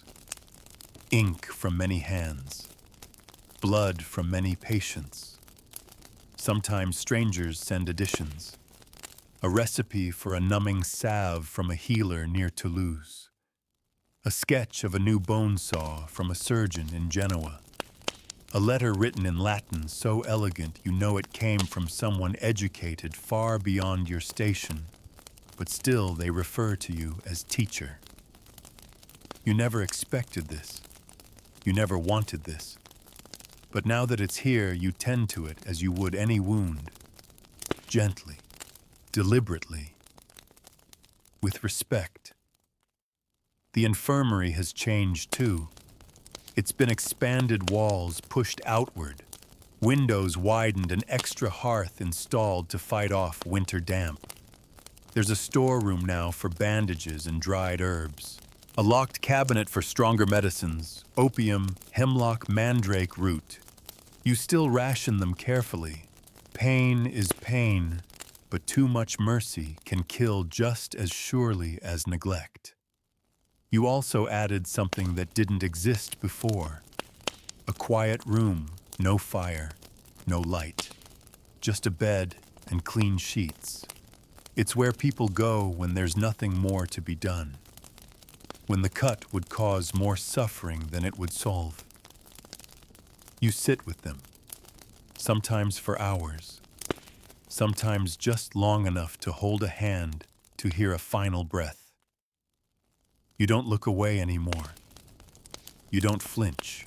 Ink from many hands. Blood from many patients. Sometimes strangers send additions. A recipe for a numbing salve from a healer near Toulouse. A sketch of a new bone saw from a surgeon in Genoa. A letter written in Latin so elegant you know it came from someone educated far beyond your station, but still they refer to you as teacher. You never expected this. You never wanted this. But now that it's here, you tend to it as you would any wound. Gently, deliberately, with respect. The infirmary has changed too. It's been expanded walls pushed outward, windows widened, an extra hearth installed to fight off winter damp. There's a storeroom now for bandages and dried herbs. A locked cabinet for stronger medicines, opium, hemlock, mandrake root. You still ration them carefully. Pain is pain, but too much mercy can kill just as surely as neglect. You also added something that didn't exist before. A quiet room, no fire, no light. Just a bed and clean sheets. It's where people go when there's nothing more to be done. When the cut would cause more suffering than it would solve. You sit with them, sometimes for hours, sometimes just long enough to hold a hand to hear a final breath. You don't look away anymore. You don't flinch.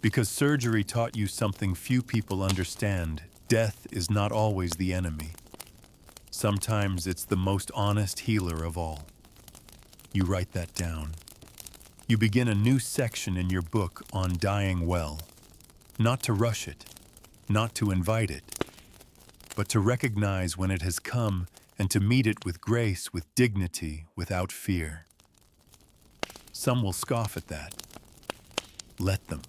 Because surgery taught you something few people understand. Death is not always the enemy. Sometimes it's the most honest healer of all. You write that down. You begin a new section in your book on dying well. Not to rush it, not to invite it, but to recognize when it has come and to meet it with grace, with dignity, without fear. Some will scoff at that. Let them.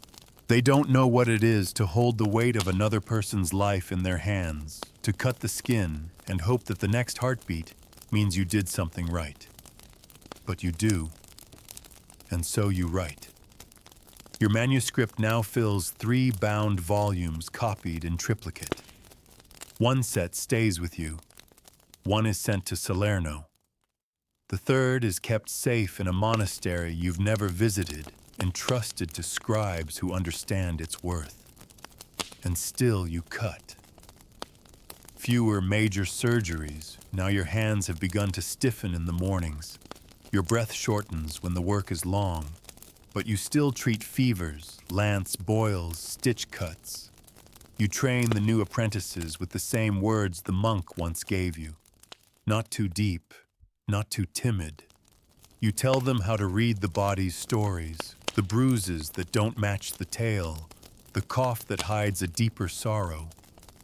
They don't know what it is to hold the weight of another person's life in their hands, to cut the skin and hope that the next heartbeat means you did something right. But you do, and so you write. Your manuscript now fills 3 bound volumes copied in triplicate. One set stays with you. One is sent to Salerno. The third is kept safe in a monastery you've never visited, entrusted to scribes who understand its worth. And still you cut. Fewer major surgeries. Now your hands have begun to stiffen in the mornings. Your breath shortens when the work is long, but you still treat fevers, lance boils, stitch cuts. You train the new apprentices with the same words the monk once gave you. Not too deep, not too timid. You tell them how to read the body's stories, the bruises that don't match the tale, the cough that hides a deeper sorrow,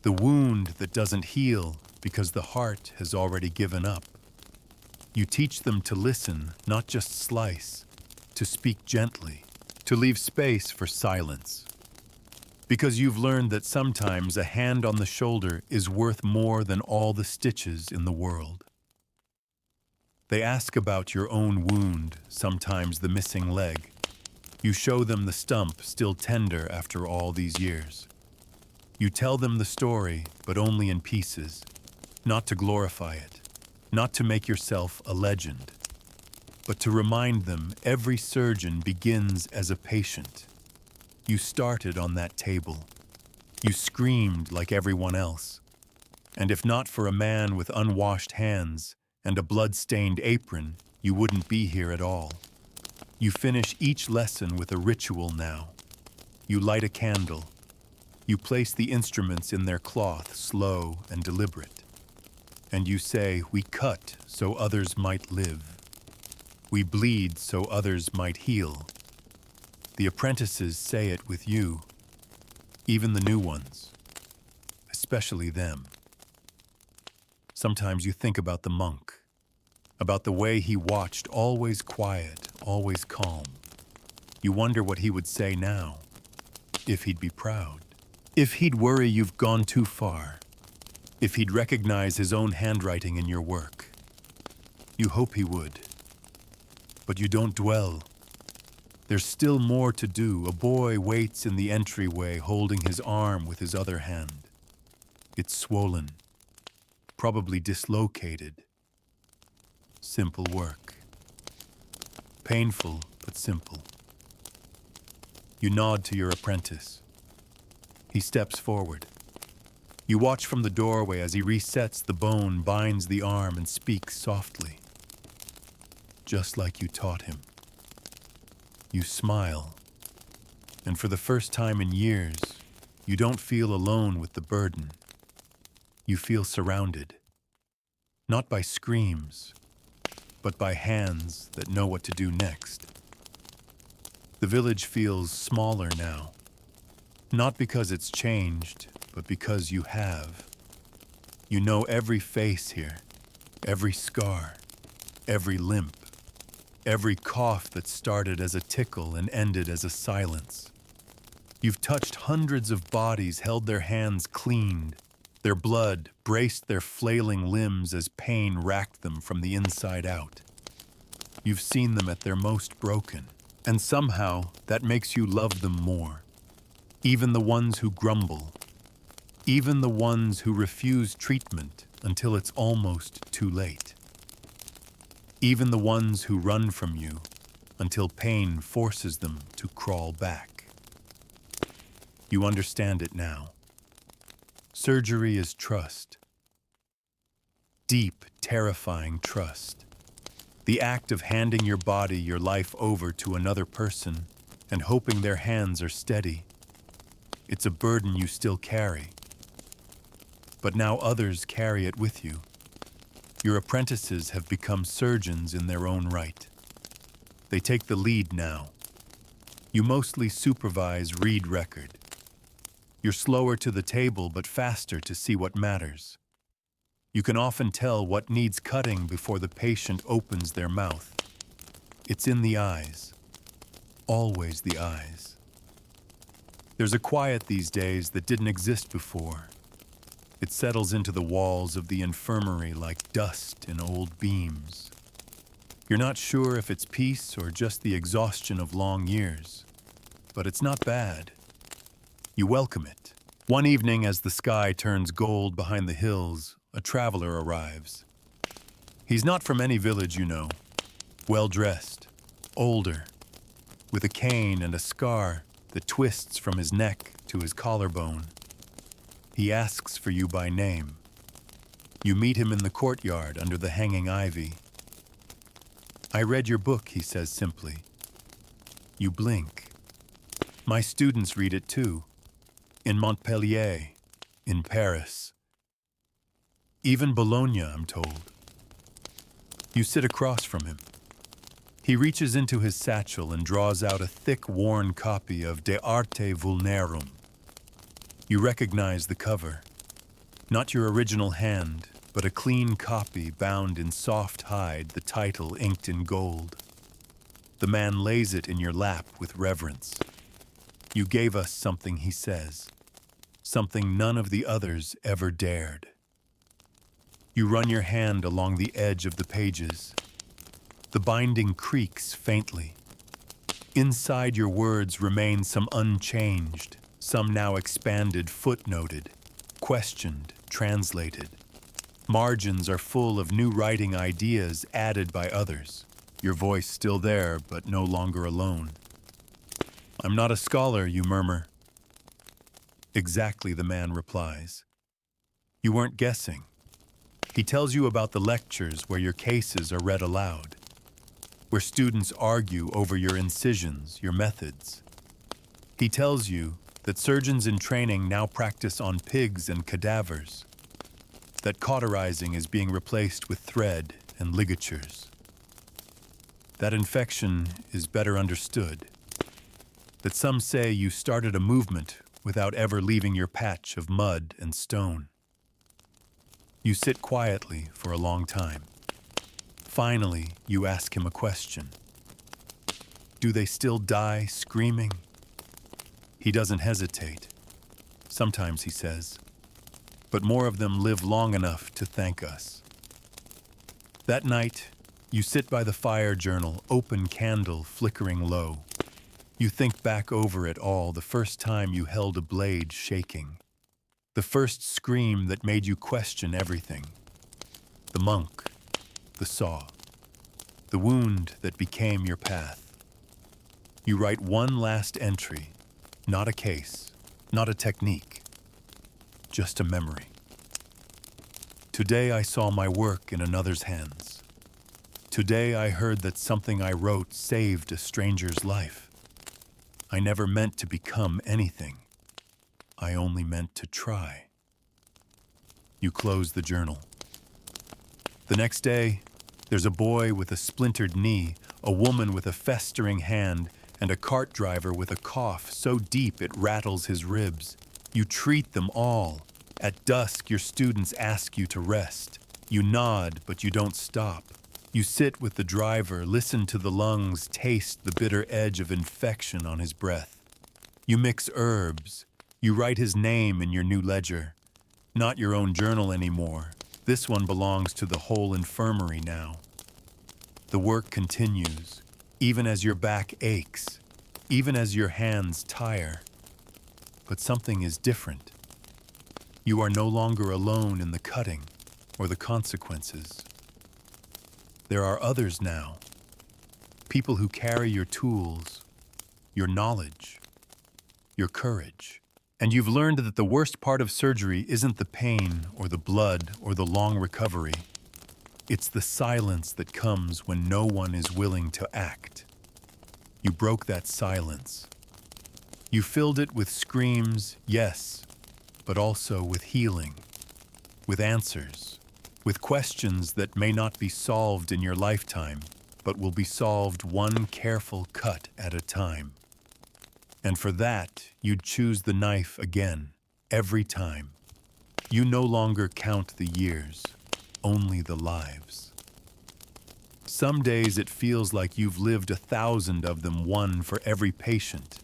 the wound that doesn't heal because the heart has already given up. You teach them to listen, not just slice, to speak gently, to leave space for silence. Because you've learned that sometimes a hand on the shoulder is worth more than all the stitches in the world. They ask about your own wound, sometimes the missing leg. You show them the stump still tender after all these years. You tell them the story, but only in pieces, not to glorify it, not to make yourself a legend, but to remind them every surgeon begins as a patient. You started on that table. You screamed like everyone else. And if not for a man with unwashed hands and a blood-stained apron, you wouldn't be here at all. You finish each lesson with a ritual now. You light a candle. You place the instruments in their cloth, slow and deliberate. And you say, we cut so others might live. We bleed so others might heal. The apprentices say it with you, even the new ones, especially them. Sometimes you think about the monk, about the way he watched, always quiet, always calm. You wonder what he would say now, if he'd be proud, if he'd worry you've gone too far, if he'd recognize his own handwriting in your work. You hope he would, but you don't dwell. There's still more to do. A boy waits in the entryway, holding his arm with his other hand. It's swollen, probably dislocated. Simple work. Painful, but simple. You nod to your apprentice. He steps forward. You watch from the doorway as he resets the bone, binds the arm, and speaks softly, just like you taught him. You smile, and for the first time in years, you don't feel alone with the burden. You feel surrounded, not by screams, but by hands that know what to do next. The village feels smaller now, not because it's changed, but because you have. You know every face here, every scar, every limp. Every cough that started as a tickle and ended as a silence. You've touched hundreds of bodies, held their hands cleaned, their blood braced their flailing limbs as pain racked them from the inside out. You've seen them at their most broken, and somehow that makes you love them more. Even the ones who grumble, even the ones who refuse treatment until it's almost too late. Even the ones who run from you until pain forces them to crawl back. You understand it now. Surgery is trust. Deep, terrifying trust. The act of handing your body, your life over to another person and hoping their hands are steady. It's a burden you still carry. But now others carry it with you. Your apprentices have become surgeons in their own right. They take the lead now. You mostly supervise, read record. You're slower to the table but faster to see what matters. You can often tell what needs cutting before the patient opens their mouth. It's in the eyes. Always the eyes. There's a quiet these days that didn't exist before. It settles into the walls of the infirmary like dust in old beams. You're not sure if it's peace or just the exhaustion of long years, but it's not bad. You welcome it. One evening, as the sky turns gold behind the hills, a traveler arrives. He's not from any village you know. Well-dressed, older, with a cane and a scar that twists from his neck to his collarbone. He asks for you by name. You meet him in the courtyard under the hanging ivy. "I read your book," he says simply. You blink. "My students read it too. In Montpellier, in Paris. Even Bologna, I'm told." You sit across from him. He reaches into his satchel and draws out a thick, worn copy of De Arte Vulnerum. You recognize the cover. Not your original hand, but a clean copy bound in soft hide, the title inked in gold. The man lays it in your lap with reverence. "You gave us something," he says, "something none of the others ever dared." You run your hand along the edge of the pages. The binding creaks faintly. Inside your words remain some unchanged, some now expanded, footnoted, questioned, translated. Margins are full of new writing ideas added by others. Your voice still there, but no longer alone. "I'm not a scholar," you murmur. "Exactly," the man replies. You weren't guessing. He tells you about the lectures where your cases are read aloud, where students argue over your incisions, your methods. He tells you that surgeons in training now practice on pigs and cadavers, that cauterizing is being replaced with thread and ligatures, that infection is better understood, that some say you started a movement without ever leaving your patch of mud and stone. You sit quietly for a long time. Finally, you ask him a question. "Do they still die screaming?" He doesn't hesitate. "Sometimes," he says, "but more of them live long enough to thank us." That night, you sit by the fire journal, open candle flickering low. You think back over it all, the first time you held a blade shaking. The first scream that made you question everything. The monk, the saw, the wound that became your path. You write one last entry, not a case, not a technique, just a memory. "Today I saw my work in another's hands. Today I heard that something I wrote saved a stranger's life. I never meant to become anything. I only meant to try." You close the journal. The next day, there's a boy with a splintered knee, a woman with a festering hand, and a cart driver with a cough so deep it rattles his ribs. You treat them all. At dusk, your students ask you to rest. You nod, but you don't stop. You sit with the driver, listen to the lungs, taste the bitter edge of infection on his breath. You mix herbs. You write his name in your new ledger. Not your own journal anymore. This one belongs to the whole infirmary now. The work continues, even as your back aches, even as your hands tire. But something is different. You are no longer alone in the cutting or the consequences. There are others now, people who carry your tools, your knowledge, your courage. And you've learned that the worst part of surgery isn't the pain or the blood or the long recovery. It's the silence that comes when no one is willing to act. You broke that silence. You filled it with screams, yes, but also with healing, with answers, with questions that may not be solved in your lifetime, but will be solved one careful cut at a time. And for that, you'd choose the knife again, every time. You no longer count the years, only the lives. Some days it feels like you've lived 1,000 of them, one for every patient,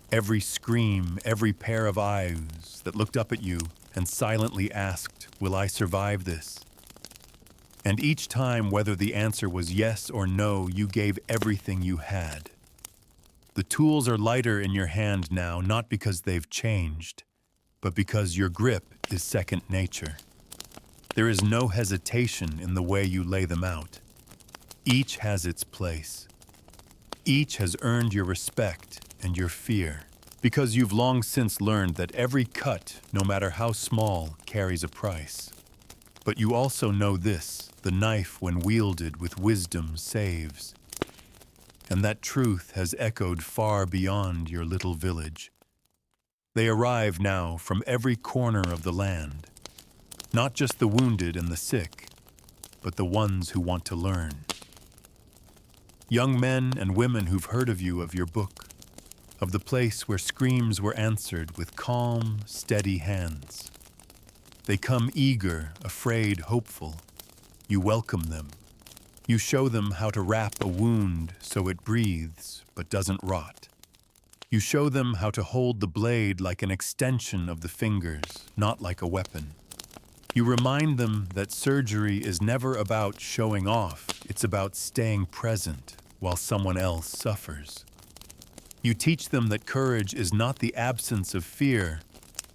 every scream, every pair of eyes that looked up at you and silently asked, "Will I survive this?" And each time, whether the answer was yes or no, you gave everything you had. The tools are lighter in your hand now, not because they've changed, but because your grip is second nature. There is no hesitation in the way you lay them out. Each has its place. Each has earned your respect and your fear, because you've long since learned that every cut, no matter how small, carries a price. But you also know this: the knife, when wielded with wisdom, saves. And that truth has echoed far beyond your little village. They arrive now from every corner of the land, not just the wounded and the sick, but the ones who want to learn. Young men and women who've heard of you, of your book, of the place where screams were answered with calm, steady hands. They come eager, afraid, hopeful. You welcome them. You show them how to wrap a wound so it breathes but doesn't rot. You show them how to hold the blade like an extension of the fingers, not like a weapon. You remind them that surgery is never about showing off, it's about staying present while someone else suffers. You teach them that courage is not the absence of fear,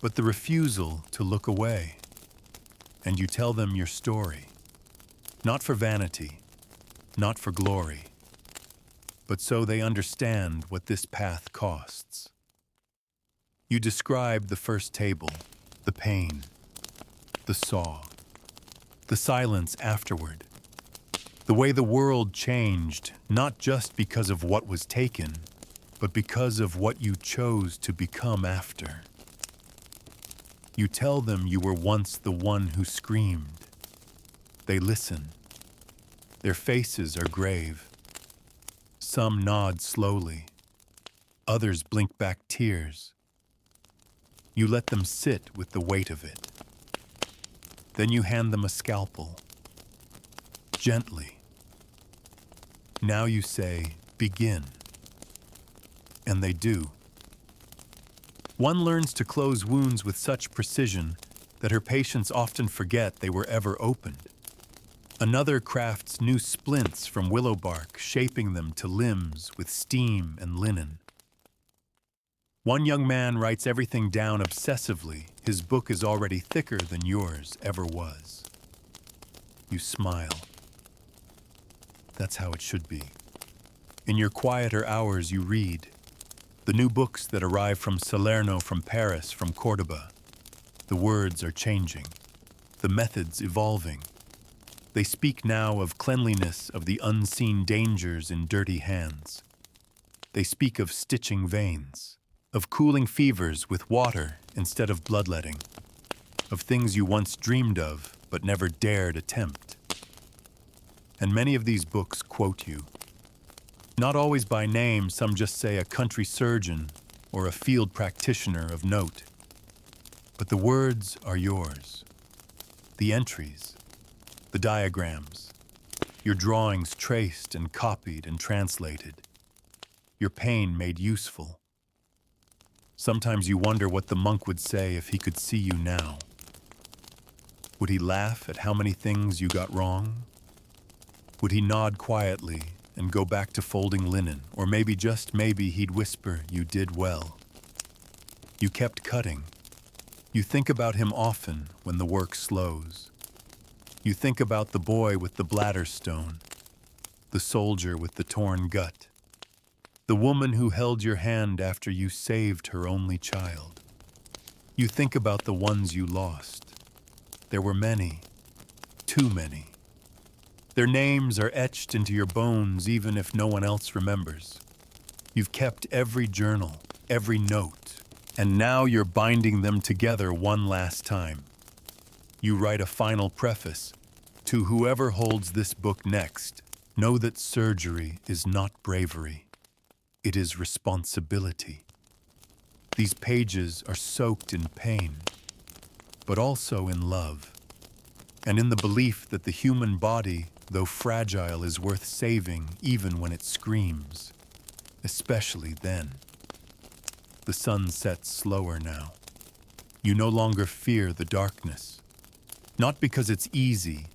but the refusal to look away. And you tell them your story, not for vanity, not for glory, but so they understand what this path costs. You describe the first table, the pain, the saw, the silence afterward, the way the world changed, not just because of what was taken, but because of what you chose to become after. You tell them you were once the one who screamed. They listen. Their faces are grave. Some nod slowly. Others blink back tears. You let them sit with the weight of it. Then you hand them a scalpel. Gently. Now you say, "Begin." And they do. One learns to close wounds with such precision that her patients often forget they were ever opened. Another crafts new splints from willow bark, shaping them to limbs with steam and linen. One young man writes everything down obsessively. His book is already thicker than yours ever was. You smile. That's how it should be. In your quieter hours, you read the new books that arrive from Salerno, from Paris, from Cordoba. The words are changing, the methods evolving. They speak now of cleanliness, of the unseen dangers in dirty hands. They speak of stitching veins, of cooling fevers with water instead of bloodletting, of things you once dreamed of but never dared attempt. And many of these books quote you. Not always by name, some just say a country surgeon or a field practitioner of note. But the words are yours. The entries, the diagrams, your drawings traced and copied and translated, your pain made useful. Sometimes you wonder what the monk would say if he could see you now. Would he laugh at how many things you got wrong? Would he nod quietly and go back to folding linen, or maybe, just maybe, he'd whisper, "You did well." You kept cutting. You think about him often when the work slows. You think about the boy with the bladder stone, the soldier with the torn gut, the woman who held your hand after you saved her only child. You think about the ones you lost. There were many, too many. Their names are etched into your bones even if no one else remembers. You've kept every journal, every note, and now you're binding them together one last time. You write a final preface. To whoever holds this book next, know that surgery is not bravery. It is responsibility. These pages are soaked in pain, but also in love, and in the belief that the human body, though fragile, is worth saving even when it screams, especially then. The sun sets slower now. You no longer fear the darkness, not because it's easy,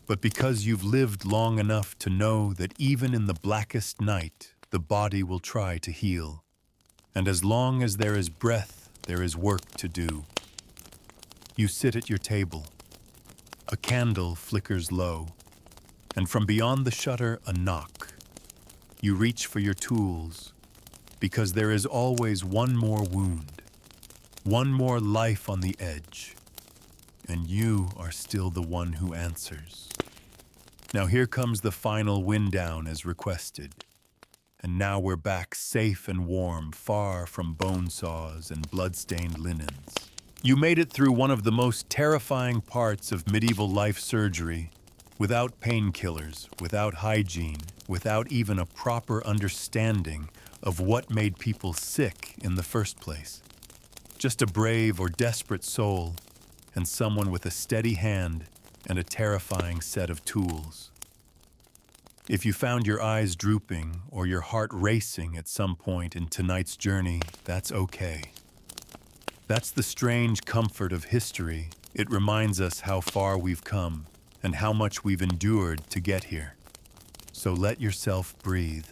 but because you've lived long enough to know that even in the blackest night, the body will try to heal. And as long as there is breath, there is work to do. You sit at your table. A candle flickers low, and from beyond the shutter, a knock. You reach for your tools, because there is always one more wound, one more life on the edge, and you are still the one who answers. Now here comes the final wind down as requested. And now we're back safe and warm, far from bone saws and blood-stained linens. You made it through one of the most terrifying parts of medieval life surgery, without painkillers, without hygiene, without even a proper understanding of what made people sick in the first place. Just a brave or desperate soul, and someone with a steady hand and a terrifying set of tools. If you found your eyes drooping or your heart racing at some point in tonight's journey, that's okay. That's the strange comfort of history. It reminds us how far we've come and how much we've endured to get here. So let yourself breathe.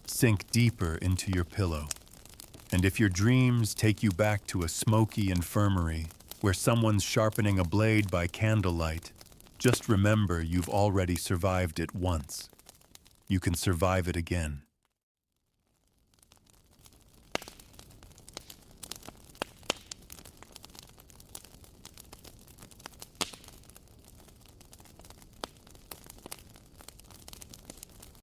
Sink deeper into your pillow. And if your dreams take you back to a smoky infirmary where someone's sharpening a blade by candlelight, just remember you've already survived it once. You can survive it again.